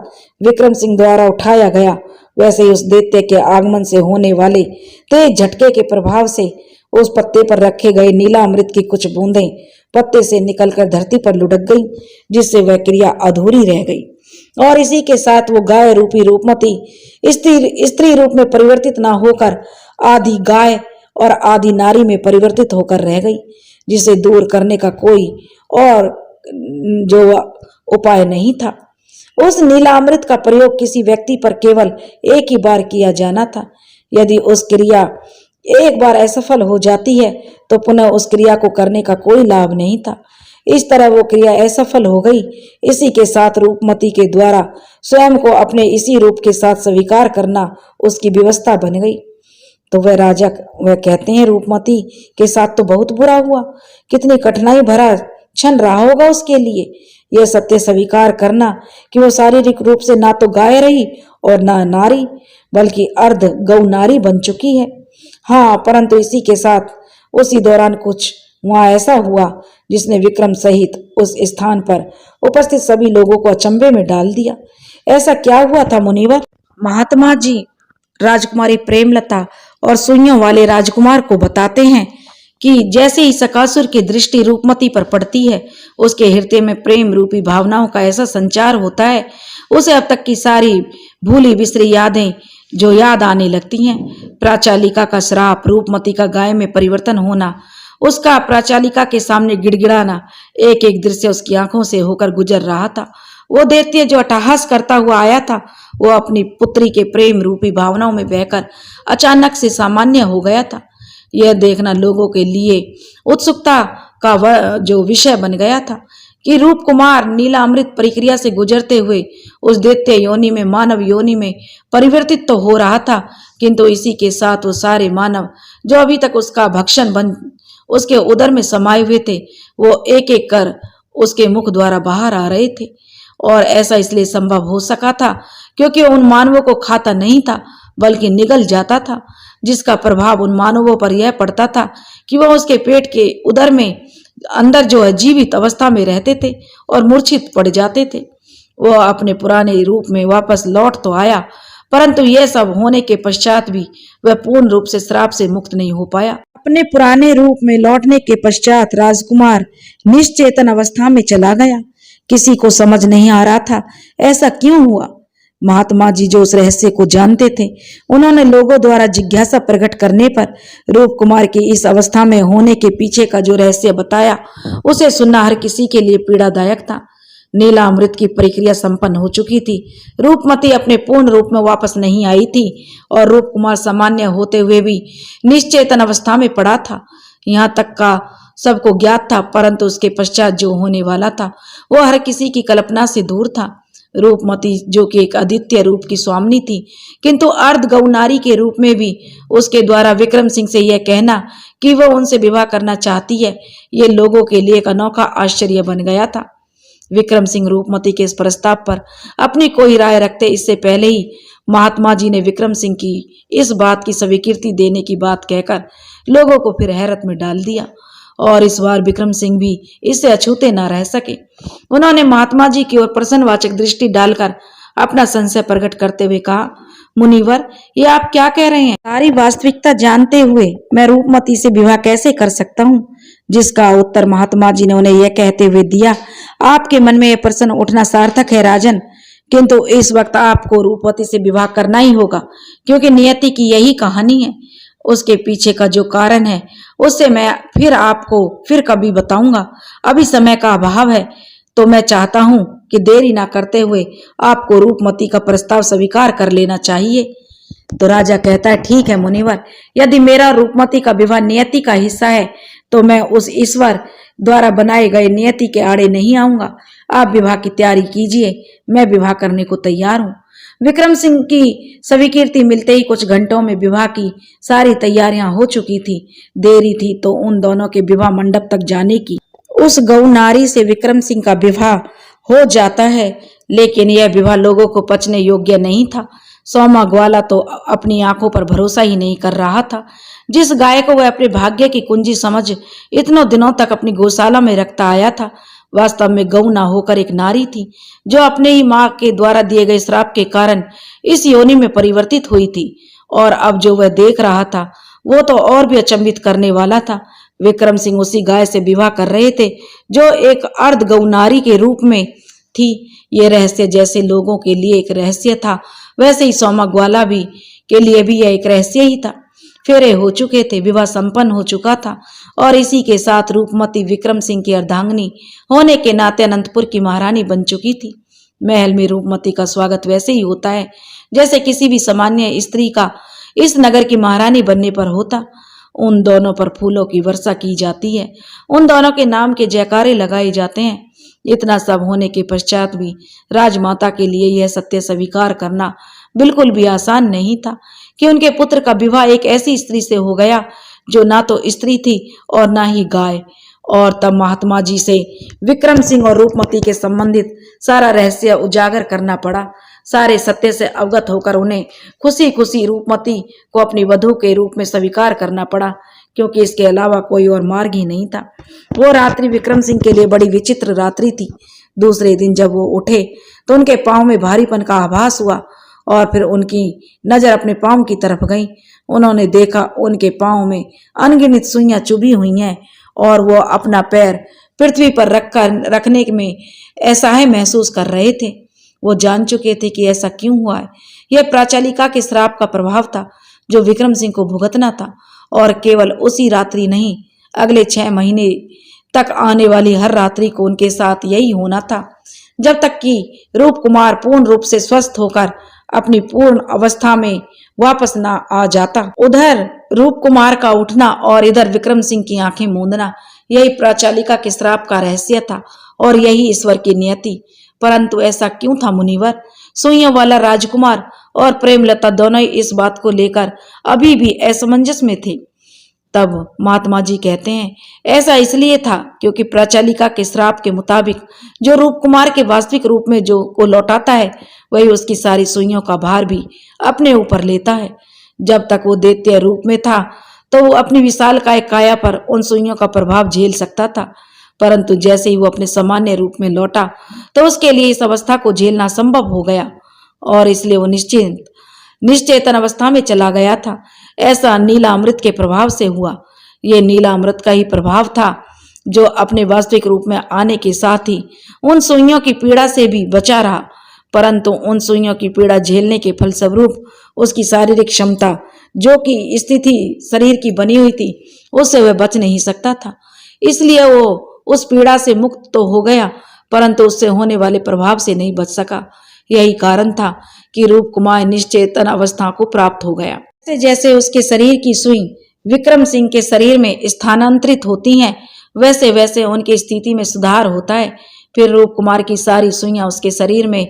विक्रम सिंह द्वारा उठाया गया, वैसे ही उस दैत्य के आगमन से होने वाले तेज झटके के प्रभाव से उस पत्ते पर रखे गए नीला अमृत की कुछ बूंदें पत्ते से निकलकर धरती पर लुढ़क गई, जिससे वह क्रिया अधूरी रह गई और इसी के साथ वो गाय रूपी रूपमती स्त्री रूप में परिवर्तित न होकर आधी गाय और आधी नारी में परिवर्तित होकर रह गई, जिसे दूर करने का कोई और जो उपाय नहीं था। उस नीलामृत का प्रयोग किसी व्यक्ति पर केवल एक ही बार किया जाना था। यदि उस क्रिया एक बार असफल हो जाती है तो पुनः उस क्रिया को करने का कोई लाभ नहीं था। इस तरह वो क्रिया असफल हो गई। इसी के साथ रूपमती के द्वारा स्वयं को अपने इसी रूप के साथ स्वीकार करना उसकी व्यवस्था बन गई। तो वह कहते हैं, रूपमती के साथ तो बहुत बुरा हुआ, कितनी कठिनाई भरा क्षण रहा होगा उसके लिए यह सत्य स्वीकार करना कि वो शारीरिक रूप से ना तो गाय रही और ना नारी, बल्कि अर्ध गौ नारी बन चुकी है। हाँ, परंतु इसी के साथ उसी दौरान कुछ वहां ऐसा हुआ जिसने विक्रम सहित उस स्थान पर उपस्थित सभी लोगों को अचंभे में डाल दिया। ऐसा क्या हुआ था मुनिवर? महात्मा जी राजकुमारी प्रेमलता और सुइयों वाले राजकुमार को बताते हैं कि जैसे ही सकासुर की दृष्टि रूपमती पर पड़ती है, उसके हृदय में प्रेम रूपी भावनाओं का ऐसा संचार होता है, उसे अब तक की सारी भूली बिसरी यादें जो याद आने लगती हैं। प्राचालिका का श्राप, रूपमती का गाय में परिवर्तन होना उसका प्राचालिका के सामने गिड़गिड़ाना एक एक दृश्य उसकी आंखों से होकर गुजर रहा था। वो दैत्य जो अट्टहास करता हुआ आया था, वो अपनी पुत्री के प्रेम रूपी भावनाओं में बहकर अचानक से सामान्य हो गया था। यह देखना लोगों के लिए उत्सुकता का जो विषय बन गया था कि रूप कुमार नीलामृत प्रक्रिया से गुजरते हुए उस दैत्य योनि में मानव योनि में परिवर्तित तो हो रहा था, किंतु इसी के साथ वो सारे मानव जो अभी तक उसका भक्षण बन उसके उदर में समाये हुए थे, वो एक एक कर उसके मुख द्वारा बाहर आ रहे थे। और ऐसा इसलिए संभव हो सका था क्योंकि उन मानवों को खाता नहीं था बल्कि निगल जाता था, जिसका प्रभाव उन मानवों पर यह पड़ता था कि वह उसके पेट के उदर में अंदर जो है जीवित अवस्था में रहते थे और मूर्छित पड़ जाते थे। वह अपने पुराने रूप में वापस लौट तो आया, परंतु यह सब होने के पश्चात भी वह पूर्ण रूप से श्राप से मुक्त नहीं हो पाया। अपने पुराने रूप में लौटने के पश्चात राजकुमार निश्चेतन अवस्था में चला गया। किसी को समझ नहीं आ रहा था ऐसा क्यों हुआ। महात्मा जी जो उस रहस्य को जानते थे, उन्होंने लोगों द्वारा जिज्ञासा प्रकट करने पर रूप कुमार की इस अवस्था में होने के पीछे का जो रहस्य बताया, उसे सुनना हर किसी के लिए पीड़ादायक था। नीलामृत की प्रक्रिया संपन्न हो चुकी थी। रूपमती अपने पूर्ण रूप में वापस नहीं आई थी और रूप कुमार सामान्य होते हुए भी निश्चेतन अवस्था में पड़ा था। यहाँ तक का सबको ज्ञात था, परंतु उसके पश्चात जो होने वाला था वो हर किसी की कल्पना से दूर था। रूपमती जो कि एक अद्वितीय रूप की स्वामिनी थी, किंतु अर्ध गौनारी के रूप में भी उसके द्वारा विक्रम सिंह से यह कहना कि वह उनसे विवाह करना चाहती है, ये लोगों के लिए एक अनोखा आश्चर्य बन गया था। विक्रम सिंह रूपमती के इस प्रस्ताव पर अपनी कोई राय रखते इससे पहले ही महात्मा जी ने विक्रम सिंह की इस बात की स्वीकृति देने की बात कहकर लोगों को फिर हैरत में डाल दिया और इस बार विक्रम सिंह भी इससे अछूते न रह सके। उन्होंने महात्मा जी की ओर प्रश्नवाचक दृष्टि डालकर अपना संशय प्रकट करते हुए कहा, मुनिवर, ये आप क्या कह रहे हैं? सारी वास्तविकता जानते हुए मैं रूपमती से विवाह कैसे कर सकता हूँ? जिसका उत्तर महात्मा जी ने उन्हें यह कहते हुए दिया, आपके मन में यह प्रश्न उठना सार्थक है राजन, किंतु इस वक्त आपको रूपवती से विवाह करना ही होगा, क्योंकि नियति की यही कहानी है। उसके पीछे का जो कारण है उससे मैं फिर आपको फिर कभी बताऊंगा। अभी समय का अभाव है, तो मैं चाहता हूं कि देरी ना करते हुए आपको रूपमती का प्रस्ताव स्वीकार कर लेना चाहिए। तो राजा कहता है, ठीक है मुनिवर, यदि मेरा रूपमती का विवाह नियति का हिस्सा है तो मैं उस ईश्वर द्वारा बनाए गए नियति के आड़े नहीं आऊंगा। आप विवाह की तैयारी कीजिए, मैं विवाह करने को तैयार हूँ। विक्रम सिंह की स्वीकृति मिलते ही कुछ घंटों में विवाह की सारी तैयारियां हो चुकी थी। देरी थी तो उन दोनों के विवाह मंडप तक जाने की। उस गौ नारी से विक्रम सिंह का विवाह हो जाता है, लेकिन यह विवाह लोगों को पचने योग्य नहीं था। सोमा ग्वाला तो अपनी आंखों पर भरोसा ही नहीं कर रहा था। जिस गाय को वह अपने भाग्य की कुंजी समझ इतनों दिनों तक अपनी गौशाला में रखता आया था, वास्तव में गौ न होकर एक नारी थी जो अपने ही मां के द्वारा दिए गए श्राप के कारण इस योनि में परिवर्तित हुई थी। और अब जो वह देख रहा था वो तो और भी अचंभित करने वाला था। विक्रम सिंह उसी गाय से विवाह कर रहे थे जो एक अर्ध गौ नारी के रूप में थी। ये रहस्य जैसे लोगों के लिए एक रहस्य था, वैसे ही सोमा ग्वाला भी के लिए भी यह एक रहस्य ही था। फेरे हो चुके थे, विवाह संपन्न हो चुका था और इसी के साथ रूपमती विक्रम सिंह की अर्धांगिनी होने के नाते अनंतपुर की महारानी बन चुकी थी। महल में रूपमती का स्वागत वैसे ही होता है जैसे किसी भी सामान्य स्त्री का इस नगर की महारानी बनने पर होता। उन दोनों पर फूलों की वर्षा की जाती है, उन दोनों के नाम के जयकारे लगाए जाते हैं। इतना सब होने के पश्चात भी राजमाता के लिए यह सत्य स्वीकार करना बिल्कुल भी आसान नहीं था कि उनके पुत्र का विवाह एक ऐसी स्त्री से हो गया जो ना तो स्त्री थी और ना ही गाय। और तब महात्मा जी से विक्रम सिंह और रूपमती के संबंधित सारा रहस्य उजागर करना पड़ा। सारे सत्य से अवगत होकर उन्हें खुशी खुशी रूपमती को अपनी वधू के रूप में स्वीकार करना पड़ा, क्योंकि इसके अलावा कोई और मार्ग ही नहीं था। वो रात्रि विक्रम सिंह के लिए बड़ी विचित्र रात्रि थी। दूसरे दिन जब वो उठे तो उनके पांव में भारीपन का आभास हुआ और फिर उनकी नजर अपने पांव की तरफ गई। उन्होंने देखा उनके पांव में अनगिनत सुइयां चुभी हुई हैं और वो अपना पैर पृथ्वी पर रखने में असहाय महसूस कर रहे थे। वो जान चुके थे कि ऐसा क्यों हुआ है। यह प्राचालिका के श्राप का प्रभाव था जो विक्रम सिंह को भुगतना था, और केवल उसी रात्रि नहीं, अगले 6 महीने तक आने वाली हर रात्रि को उनके साथ यही होना था, जब तक कि रूप कुमार पूर्ण रूप से स्वस्थ होकर अपनी पूर्ण अवस्था में वापस न आ जाता। उधर रूप कुमार का उठना और इधर विक्रम सिंह की आंखें मूंदना, यही प्राचालिका के श्राप का रहस्य था और यही ईश्वर की नियति। परंतु ऐसा क्यों था मुनिवर? सुइयों वाला राजकुमार और प्रेमलता दोनों ही इस बात को लेकर अभी भी असमंजस में थे। तब महात्मा जी कहते हैं, ऐसा इसलिए था क्योंकि प्राचालिका के श्राप के मुताबिक जो रूप कुमार के वास्तविक रूप में जो को लौटाता है, वही उसकी सारी सुइयों का भार भी अपने ऊपर लेता है। जब तक वो दैत्य रूप में था तो वो अपनी विशालकाय काया पर उन सुइयों का प्रभाव झेल सकता था, परंतु जैसे ही वो अपने सामान्य रूप में लौटा तो उसके लिए इस अवस्था को झेलना संभव हो गया और इसलिए वो निश्चेतन अवस्था में चला गया था। ऐसा नीला अमृत के प्रभाव से हुआ। ये नीला अमृत का ही प्रभाव था जो अपने वास्तविक रूप में आने के साथ ही उन सुइयों की पीड़ा से भी बचा रहा, परंतु उन सुइयों की पीड़ा झेलने के फलस्वरूप उसकी शारीरिक क्षमता जो कि स्थिति शरीर की बनी हुई थी, उससे वह बच नहीं सकता था। इसलिए वो उस पीड़ा से मुक्त तो हो गया, परंतु उससे होने वाले प्रभाव से नहीं बच सका। यही कारण था कि रूप कुमार निश्चेतन अवस्था को प्राप्त हो गया। जैसे उसके शरीर की सुई विक्रम सिंह के शरीर में स्थानांतरित होती हैं, वैसे वैसे उनकी स्थिति में सुधार होता है। फिर रूप कुमार की सारी सुइयां उसके शरीर में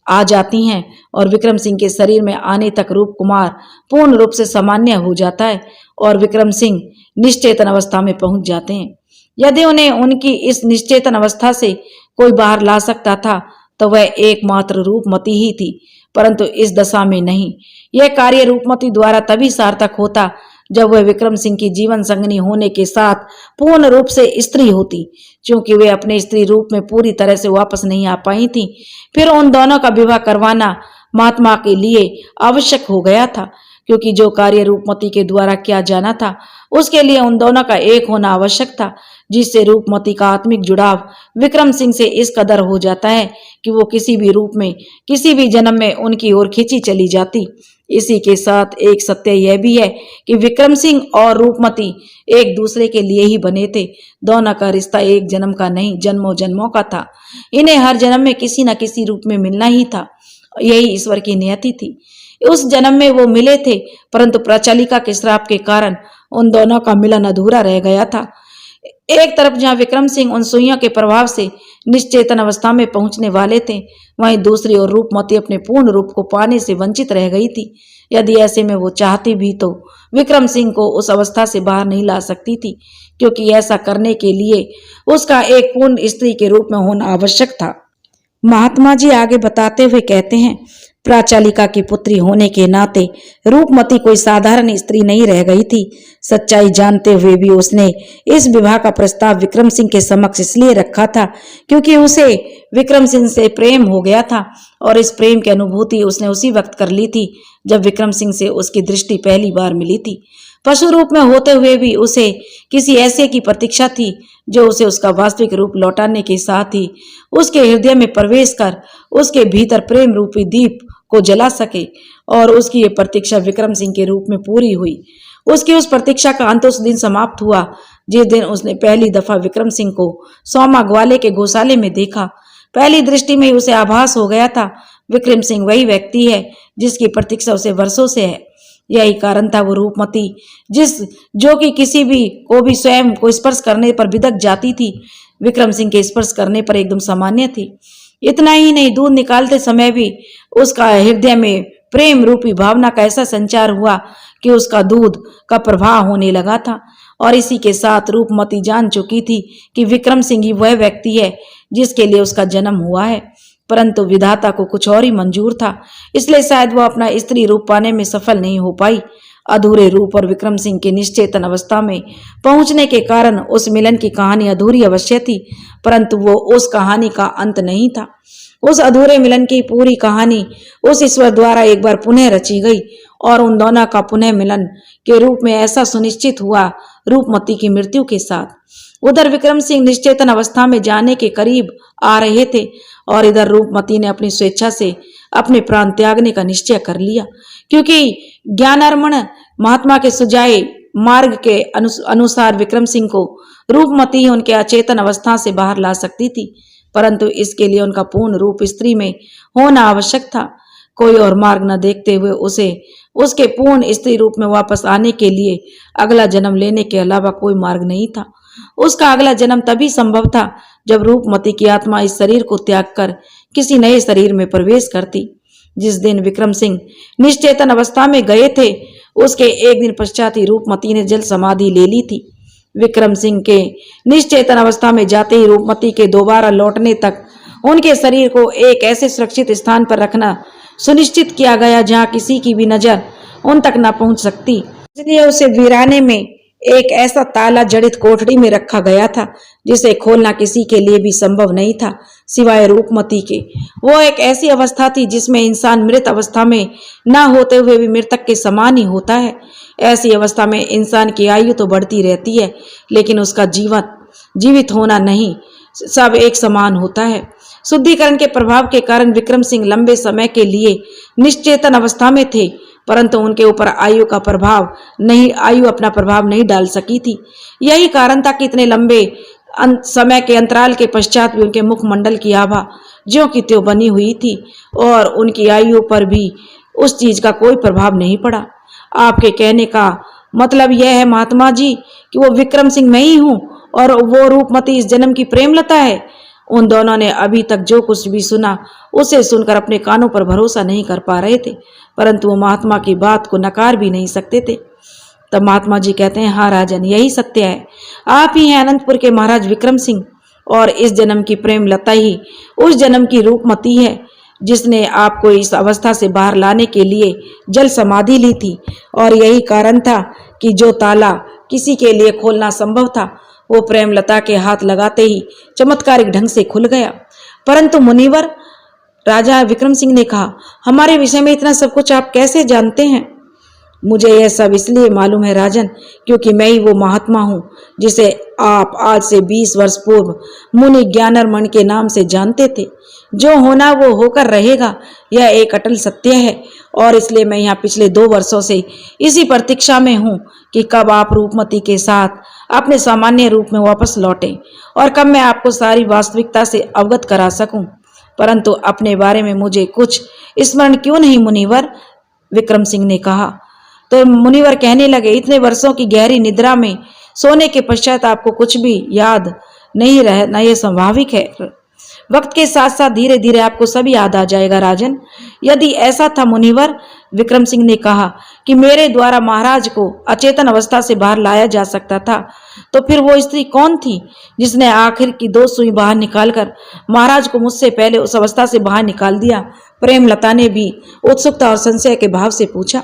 आ जाती हैं और विक्रम सिंह के शरीर में आने तक रूप कुमार पूर्ण रूप से सामान्य हो जाता है और विक्रम सिंह निश्चेतन अवस्था में पहुंच जाते हैं। यदि उन्हें उनकी इस निश्चेतन अवस्था से कोई बाहर ला सकता था तो वह एकमात्र रूपमती ही थी, परंतु इस दशा में नहीं। यह कार्य रूपमती द्वारा तभी सार्थक होता जब वह विक्रम सिंह की जीवन संगनी होने के साथ पूर्ण रूप से स्त्री होती। क्योंकि वे अपने स्त्री रूप में पूरी तरह से वापस नहीं आ पाई थी, फिर उन दोनों का विवाह करवाना महात्मा के लिए आवश्यक हो गया था, क्योंकि जो कार्य रूपमती के द्वारा किया जाना था उसके लिए उन दोनों का एक होना आवश्यक था, जिससे रूपमती का आत्मिक जुड़ाव विक्रम सिंह से इस कदर हो जाता है कि वो किसी भी रूप में किसी भी जन्म में उनकी ओर खींची चली जाती। इसी के साथ एक सत्य यह भी है कि विक्रम सिंह और रूपमती एक दूसरे के लिए ही बने थे। दोनों का रिश्ता एक जन्म का नहीं, जन्मों जन्मों का था। इन्हें हर जन्म में किसी न किसी रूप में मिलना ही था, यही ईश्वर की नियति थी। उस जन्म में वो मिले थे, परंतु प्राचालिका के श्राप के कारण उन दोनों का मिलन अधूरा रह गया था। एक तरफ जहां विक्रम सिंह उन सुइयों के प्रभाव से निश्चेतन अवस्था में पहुंचने वाले थे, वहीं दूसरी ओर रूपमती अपने पूर्ण रूप को पाने से वंचित रह गई थी। यदि ऐसे में वो चाहती भी तो विक्रम सिंह को उस अवस्था से बाहर नहीं ला सकती थी, क्योंकि ऐसा करने के लिए उसका एक पूर्ण स्त्री के रूप में होना आवश्यक था। महात्मा जी आगे बताते हुए कहते हैं, प्राचालिका की पुत्री होने के नाते रूपमती कोई साधारण स्त्री नहीं रह गई थी। सच्चाई जानते हुए भी उसने इस विवाह का प्रस्ताव विक्रम सिंह के समक्ष इसलिए रखा था क्योंकि उसे विक्रम सिंह से प्रेम हो गया था और इस प्रेम की अनुभूति उसने उसी वक्त कर ली थी जब विक्रम सिंह से उसकी दृष्टि पहली बार मिली थी। पशु रूप में होते हुए भी उसे किसी ऐसे की प्रतीक्षा थी जो उसे उसका वास्तविक रूप लौटाने के साथ ही उसके हृदय में प्रवेश कर उसके भीतर प्रेम रूपी दीप को जला सके, और उसकी ये प्रतीक्षा विक्रम सिंह के रूप में पूरी हुई। उसकी उस प्रतीक्षा का अंत उस दिन समाप्त हुआ जिस दिन उसने पहली दफा विक्रम सिंह को सोमा ग्वाले के गौशाले में देखा। पहली दृष्टि में ही उसे आभास हो गया था विक्रम सिंह वही व्यक्ति है जिसकी प्रतीक्षा उसे वर्षों से है। यही कारण था वो रूपमती जो कि किसी भी को भी स्वयं को स्पर्श करने पर बिदक जाती थी, विक्रम सिंह के स्पर्श करने पर एकदम सामान्य थी। इतना ही नहीं, दूध निकालते समय भी उसका हृदय में प्रेम रूपी भावना का ऐसा संचार हुआ कि उसका दूध का प्रवाह होने लगा था। और इसी के साथ रूपमती जान चुकी थी कि विक्रम सिंह ही वह व्यक्ति है जिसके लिए उसका जन्म हुआ है, परंतु विधाता को कुछ और ही मंजूर था, इसलिए शायद वह अपना स्त्री रूप पाने में सफल नहीं हो पाई। अधूरे रूप और विक्रम सिंह के निश्चेतन अवस्था में पहुंचने के कारण उस मिलन की कहानी अधूरी अवश्य थी, परंतु वो उस कहानी का अंत नहीं था। उस अधूरे मिलन की पूरी कहानी उस ईश्वर द्वारा एक बार पुनः रची गई और उन दोनों का पुनः मिलन के रूप में ऐसा सुनिश्चित हुआ रूपमती की मृत्यु के साथ। उधर विक्रम सिंह निश्चेतन अवस्था में जाने के करीब आ रहे थे और इधर रूपमती ने अपनी स्वेच्छा से अपने प्राण त्यागने का निश्चय कर लिया, क्योंकि ज्ञानार्मण महात्मा के सुझाए मार्ग के अनुसार विक्रम सिंह को रूपमती ही उनके अचेतन अवस्था से बाहर ला सकती थी, परंतु इसके लिए उनका पूर्ण रूप स्त्री में होना आवश्यक था। कोई और मार्ग न देखते हुए उसे उसके पूर्ण स्त्री रूप में वापस आने के लिए अगला जन्म लेने के अलावा कोई मार्ग नहीं था। उसका अगला जन्म तभी संभव था जब रूपमती की आत्मा इस शरीर को त्याग कर किसी नए शरीर में प्रवेश करती। जिस दिन विक्रम सिंह निश्चेतन अवस्था में गए थे, उसके एक दिन पश्चात ही रूपमती ने जल समाधि ले ली थी। विक्रम सिंह के निश्चेतन अवस्था में जाते ही रूपमती के दोबारा लौटने तक उनके शरीर को एक ऐसे सुरक्षित स्थान पर रखना सुनिश्चित किया गया जहां किसी की भी नजर उन तक न पहुंच सकती। इसलिए उसे वीराने में एक ऐसा ताला जड़ित कोठरी में रखा गया था जिसे खोलना किसी के लिए भी संभव नहीं था सिवाय रूपमती के। वो एक ऐसी अवस्था थी जिसमें इंसान मृत अवस्था में न होते हुए भी मृतक के समान ही होता है। ऐसी अवस्था में इंसान की आयु तो बढ़ती रहती है, लेकिन उसका जीवित होना नहीं, सब एक समान होता है। शुद्धिकरण के प्रभाव के कारण विक्रम सिंह लंबे समय के लिए निश्चेतन अवस्था में थे, परंतु उनके ऊपर आयु अपना प्रभाव नहीं डाल सकी थी। यही कारण था कि इतने लंबे समय के अंतराल के पश्चात भी उनके मुखमंडल की आभा ज्यों की त्यों बनी हुई थी और उनकी आयु पर भी उस चीज का कोई प्रभाव नहीं पड़ा। आपके कहने का मतलब यह है महात्मा जी कि वो विक्रम सिंह मैं ही हूँ और वो रूपमती इस जन्म की प्रेमलता है। उन दोनों ने अभी तक जो कुछ भी सुना उसे सुनकर अपने कानों पर भरोसा नहीं कर पा रहे थे, परंतु वो महात्मा की बात को नकार भी नहीं सकते थे। तब महात्मा जी कहते हैं, हाँ राजन, यही सत्य है। आप ही हैं अनंतपुर के महाराज विक्रम सिंह और इस जन्म की प्रेमलता ही उस जन्म की रूपमती है जिसने आपको इस अवस्था से बाहर लाने के लिए जल समाधि ली थी। और यही कारण था कि जो ताला किसी के लिए खोलना संभव था वो प्रेमलता के हाथ लगाते ही चमत्कारिक ढंग से खुल गया। परंतु मुनिवर, राजा विक्रम सिंह ने कहा, हमारे विषय में इतना सब कुछ आप कैसे जानते हैं? मुझे यह सब इसलिए मालूम है राजन, क्योंकि मैं ही वो महात्मा हूँ जिसे आप आज से 20 वर्ष पूर्व मुनि ज्ञानरमण के नाम से जानते थे। जो होना वो होकर रहेगा, यह एक अटल सत्य है और इसलिए मैं यहाँ पिछले 2 वर्षों से इसी प्रतीक्षा में हूँ कि कब आप रूपमती के साथ अपने सामान्य रूप में वापस लौटें और कब मैं आपको सारी वास्तविकता से अवगत करा सकूं। परंतु अपने बारे में मुझे कुछ स्मरण क्यों नहीं मुनिवर? विक्रम सिंह ने कहा। तो मुनिवर कहने लगे, इतने वर्षों की गहरी निद्रा में सोने के पश्चात आपको कुछ भी याद नहीं रहना यह स्वाभाविक है। वक्त के साथ साथ धीरे धीरे आपको सब याद आ जाएगा राजन। यदि ऐसा था मुनिवर, विक्रम सिंह ने कहा, कि मेरे द्वारा महाराज को अचेतन अवस्था से बाहर लाया जा सकता था, तो फिर वो स्त्री कौन थी जिसने आखिर की 2 सुई बाहर निकालकर महाराज को मुझसे पहले उस अवस्था से बाहर निकाल दिया? प्रेमलता ने भी उत्सुकता और संशय के भाव से पूछा।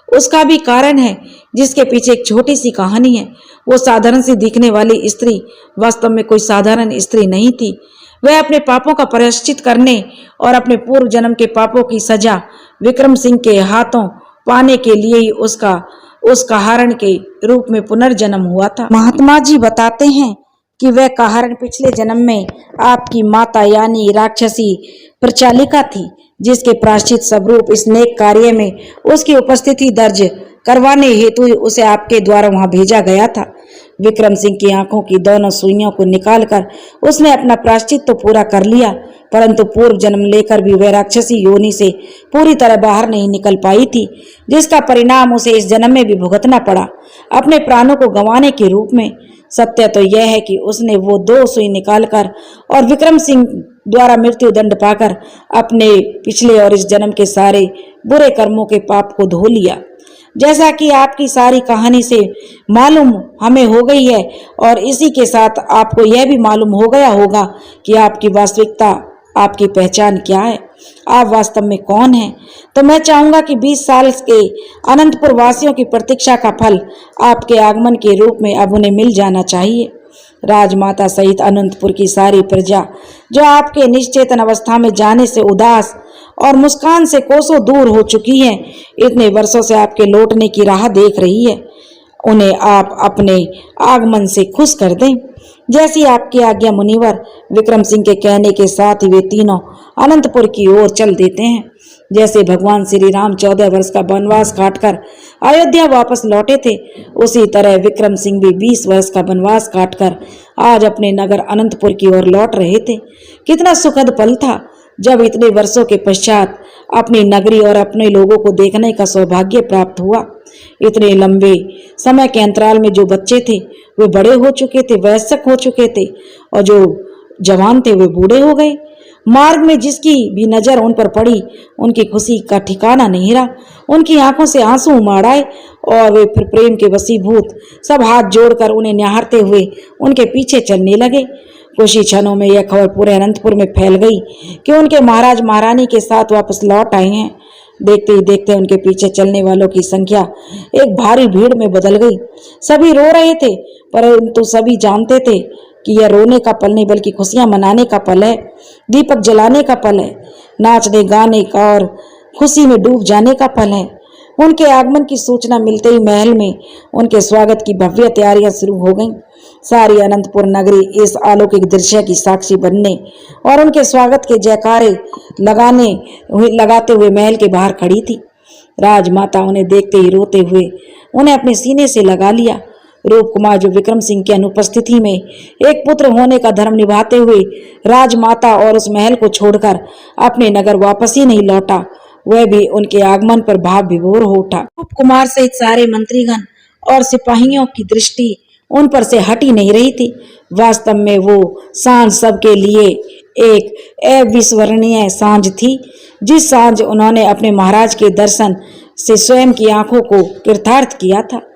उसका भी कारण है जिसके पीछे एक छोटी सी कहानी है। वो साधारण सी दिखने वाली स्त्री वास्तव में कोई साधारण स्त्री नहीं थी। वह अपने पापों का प्रायश्चित करने और अपने पूर्व जन्म के पापों की सजा विक्रम सिंह के हाथों पाने के लिए ही उस कहारण के रूप में पुनर्जन्म हुआ था। महात्मा जी बताते हैं कि वह कहारण पिछले जन्म में आपकी माता यानी राक्षसी प्रचालिका थी, जिसके प्रायश्चित स्वरूप इस नेक कार्य में उसकी उपस्थिति दर्ज करवाने हेतु उसे आपके द्वारा वहां भेजा गया था। विक्रम सिंह की आंखों की दोनों सुइयों को निकालकर उसने अपना प्रायश्चित तो पूरा कर लिया, परंतु पूर्व जन्म लेकर भी वह राक्षसी योनि से पूरी तरह बाहर नहीं निकल पाई थी, जिसका परिणाम उसे इस जन्म में भी भुगतना पड़ा, अपने प्राणों को गंवाने के रूप में। सत्य तो यह है कि उसने वो 2 सुई निकालकर और विक्रम सिंह द्वारा मृत्यु दंड पाकर अपने पिछले और इस जन्म के सारे बुरे कर्मों के पाप को धो लिया। जैसा कि आपकी सारी कहानी से मालूम हमें हो गई है और इसी के साथ आपको यह भी मालूम हो गया होगा कि आपकी वास्तविकता, आपकी पहचान क्या है, आप वास्तव में कौन हैं। तो मैं चाहूंगा कि 20 साल के अनंतपुर वासियों की प्रतीक्षा का फल आपके आगमन के रूप में अब उन्हें मिल जाना चाहिए। राजमाता सहित अनंतपुर की सारी प्रजा जो आपके निश्चेतन अवस्था में जाने से उदास और मुस्कान से कोसों दूर हो चुकी है, इतने वर्षों से आपके लौटने की राह देख रही है, उन्हें आप अपने आगमन से खुश कर दें। जैसी आपकी आज्ञा मुनिवर। विक्रम सिंह के कहने के साथ ही वे तीनों अनंतपुर की ओर चल देते हैं। जैसे भगवान श्री राम 14 वर्ष का वनवास काटकर अयोध्या वापस लौटे थे, उसी तरह विक्रम सिंह भी 20 वर्ष का वनवास काटकर आज अपने नगर अनंतपुर की ओर लौट रहे थे। कितना सुखद पल था जब इतने वर्षों के पश्चात अपनी नगरी और अपने लोगों को देखने का सौभाग्य प्राप्त हुआ। इतने लंबे समय के अंतराल में जो बच्चे थे वे बड़े हो चुके थे, वयस्क हो चुके थे, और जो जवान थे वे बूढ़े हो गए। मार्ग में जिसकी भी नजर उन पर पड़ी, उनकी खुशी का ठिकाना नहीं रहा। उनकी आंखों से आंसू उमड़ आए और वे फिर प्रेम के वशीभूत सब हाथ जोड़कर उन्हें निहारते हुए उनके पीछे चलने लगे। कुछ ही क्षणों में यह खबर पूरे अनंतपुर में फैल गई कि उनके महाराज महारानी के साथ वापस लौट आए हैं। देखते ही देखते उनके पीछे चलने वालों की संख्या एक भारी भीड़ में बदल गई। सभी रो रहे थे, परंतु सभी जानते थे कि यह रोने का पल नहीं बल्कि खुशियां मनाने का पल है, दीपक जलाने का पल है, नाचने गाने का और खुशी में डूब जाने का पल है। उनके आगमन की सूचना मिलते ही महल में उनके स्वागत की भव्य तैयारियां शुरू हो गईं। सारी अनंतपुर नगरी इस अलौकिक दृश्य की साक्षी बनने और उनके स्वागत के जयकारे लगाते हुए महल के बाहर खड़ी थी। राजमाता उन्हें देखते ही रोते हुए उन्हें अपने सीने से लगा लिया। रूप कुमार, जो विक्रम सिंह की अनुपस्थिति में एक पुत्र होने का धर्म निभाते हुए राजमाता और उस महल को छोड़कर अपने नगर वापस ही नहीं लौटा, वह भी उनके आगमन पर भाव विभोर हो उठा। रूप कुमार सहित सारे मंत्रीगण और सिपाहियों की दृष्टि उन पर से हटी नहीं रही थी। वास्तव में वो सांझ सबके लिए एक अविस्मरणीय सांझ थी। जिस सांझ उन्होंने अपने महाराज के दर्शन से स्वयं की आंखों को कृतार्थ किया था।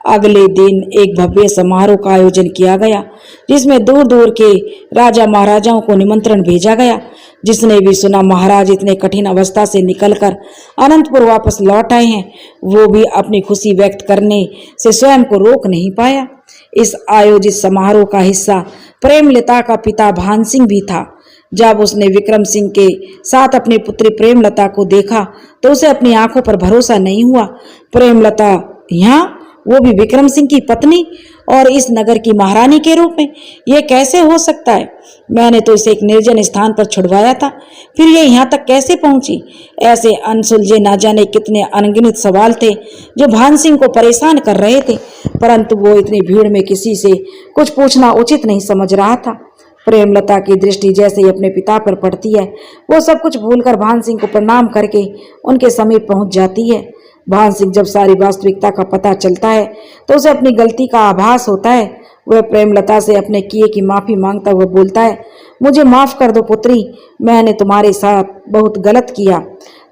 अगले दिन एक भव्य समारोह का आयोजन किया गया, जिसमें दूर दूर के राजा महाराजाओं को निमंत्रण भेजा गया। जिसने भी सुना महाराज इतने कठिन अवस्था से निकलकर अनंतपुर वापस लौट आए हैं, वो भी अपनी खुशी व्यक्त करने से स्वयं को रोक नहीं पाया। इस आयोजित समारोह का हिस्सा प्रेमलता का पिता भान सिंह भी था। जब उसने विक्रम सिंह के साथ अपनी पुत्री प्रेमलता को देखा तो उसे अपनी आंखों पर भरोसा नहीं हुआ। प्रेमलता यहाँ, वो भी विक्रम सिंह की पत्नी और इस नगर की महारानी के रूप में, ये कैसे हो सकता है? मैंने तो इसे एक निर्जन स्थान पर छुड़वाया था, फिर ये यहाँ तक कैसे पहुंची? ऐसे अनसुलझे ना जाने कितने अनगिनत सवाल थे जो भान सिंह को परेशान कर रहे थे, परंतु वो इतनी भीड़ में किसी से कुछ पूछना उचित नहीं समझ रहा था। प्रेमलता की दृष्टि जैसे ही अपने पिता पर पड़ती है, वो सब कुछ भूलकर भान सिंह को प्रणाम करके उनके समीप पहुंच जाती है। भान सिंह जब सारी वास्तविकता का पता चलता है तो उसे अपनी गलती का आभास होता है। वह प्रेमलता से अपने किए की माफी मांगता हुआ बोलता है, मुझे माफ कर दो पुत्री, मैंने तुम्हारे साथ बहुत गलत किया।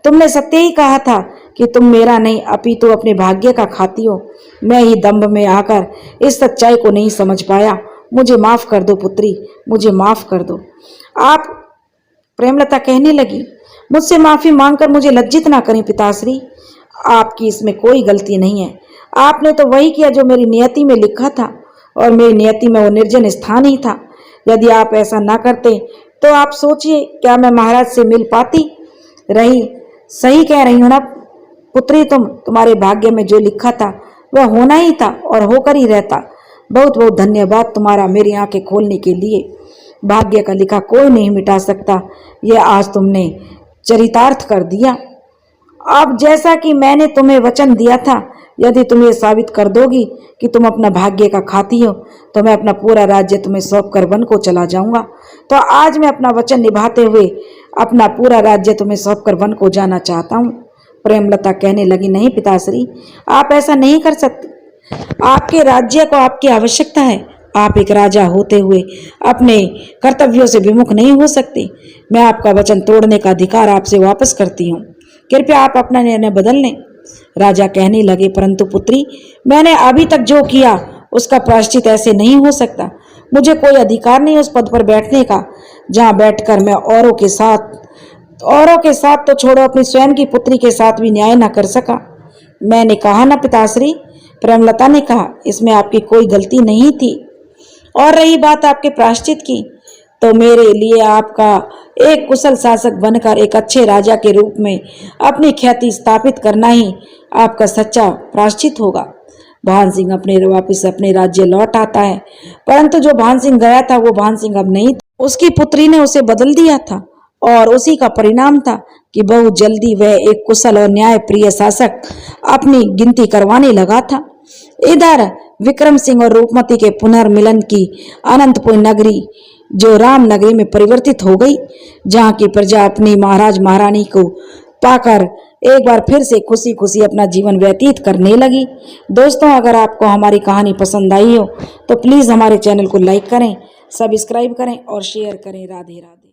तुमने सत्य ही कहा था कि तुम मेरा नहीं अपितु अपने भाग्य का खाती हो। मैं ही दंभ में आकर इस सच्चाई को नहीं समझ पाया। मुझे माफ कर दो पुत्री, मुझे माफ कर दो। आप, प्रेमलता कहने लगी, मुझसे माफी मांगकर मुझे लज्जित ना करें पिताश्री, आपकी इसमें कोई गलती नहीं है। आपने तो वही किया जो मेरी नियति में लिखा था, और मेरी नियति में वो निर्जन स्थान ही था। यदि आप ऐसा ना करते तो आप सोचिए, क्या मैं महाराज से मिल पाती रही? सही कह रही हूं ना पुत्री, तुम्हारे भाग्य में जो लिखा था वह होना ही था और होकर ही रहता। बहुत बहुत धन्यवाद तुम्हारा मेरी आंखें खोलने के लिए। भाग्य का लिखा कोई नहीं मिटा सकता, यह आज तुमने चरितार्थ कर दिया। अब जैसा कि मैंने तुम्हें वचन दिया था, यदि तुम ये साबित कर दोगी कि तुम अपना भाग्य का खाती हो, तो मैं अपना पूरा राज्य तुम्हें सौंप कर वन को चला जाऊंगा। तो आज मैं अपना वचन निभाते हुए अपना पूरा राज्य तुम्हें सौंप कर वन को जाना चाहता हूँ। प्रेमलता कहने लगी, नहीं पिताश्री, आप ऐसा नहीं कर सकते। आपके राज्य को आपकी आवश्यकता है। आप एक राजा होते हुए अपने कर्तव्यों से विमुख नहीं हो सकते। मैं आपका वचन तोड़ने का अधिकार आपसे वापस करती हूँ। कृपया आप अपना निर्णय बदल लें। राजा कहने लगे, परंतु पुत्री, मैंने अभी तक जो किया उसका प्रायश्चित ऐसे नहीं हो सकता। मुझे कोई अधिकार नहीं उस पद पर बैठने का जहां बैठकर मैं औरों के साथ तो छोड़ो, अपनी स्वयं की पुत्री के साथ भी न्याय न कर सका। मैंने कहा ना पिताश्री, प्रेमलता ने कहा, इसमें आपकी कोई गलती नहीं थी। और रही बात आपके प्रायश्चित की, तो मेरे लिए आपका एक कुशल शासक बनकर एक अच्छे राजा के रूप में अपनी ख्याति स्थापित करना ही आपका सच्चा प्रायश्चित होगा। भान सिंह वापिस अपने राज्य लौट आता है, परंतु जो भान सिंह गया था वो भान सिंह अब नहीं था। उसकी पुत्री ने उसे बदल दिया था और उसी का परिणाम था कि बहुत जल्दी वह एक कुशल और न्यायप्रिय शासक अपनी गिनती करवाने लगा था। इधर विक्रम सिंह और रूपमती के पुनर्मिलन की अनंतपुर नगरी जो राम नगरी में परिवर्तित हो गई, जहाँ की प्रजा अपनी महाराज महारानी को पाकर एक बार फिर से खुशी खुशी अपना जीवन व्यतीत करने लगी। दोस्तों, अगर आपको हमारी कहानी पसंद आई हो तो प्लीज़ हमारे चैनल को लाइक करें, सब्सक्राइब करें और शेयर करें। राधे राधे।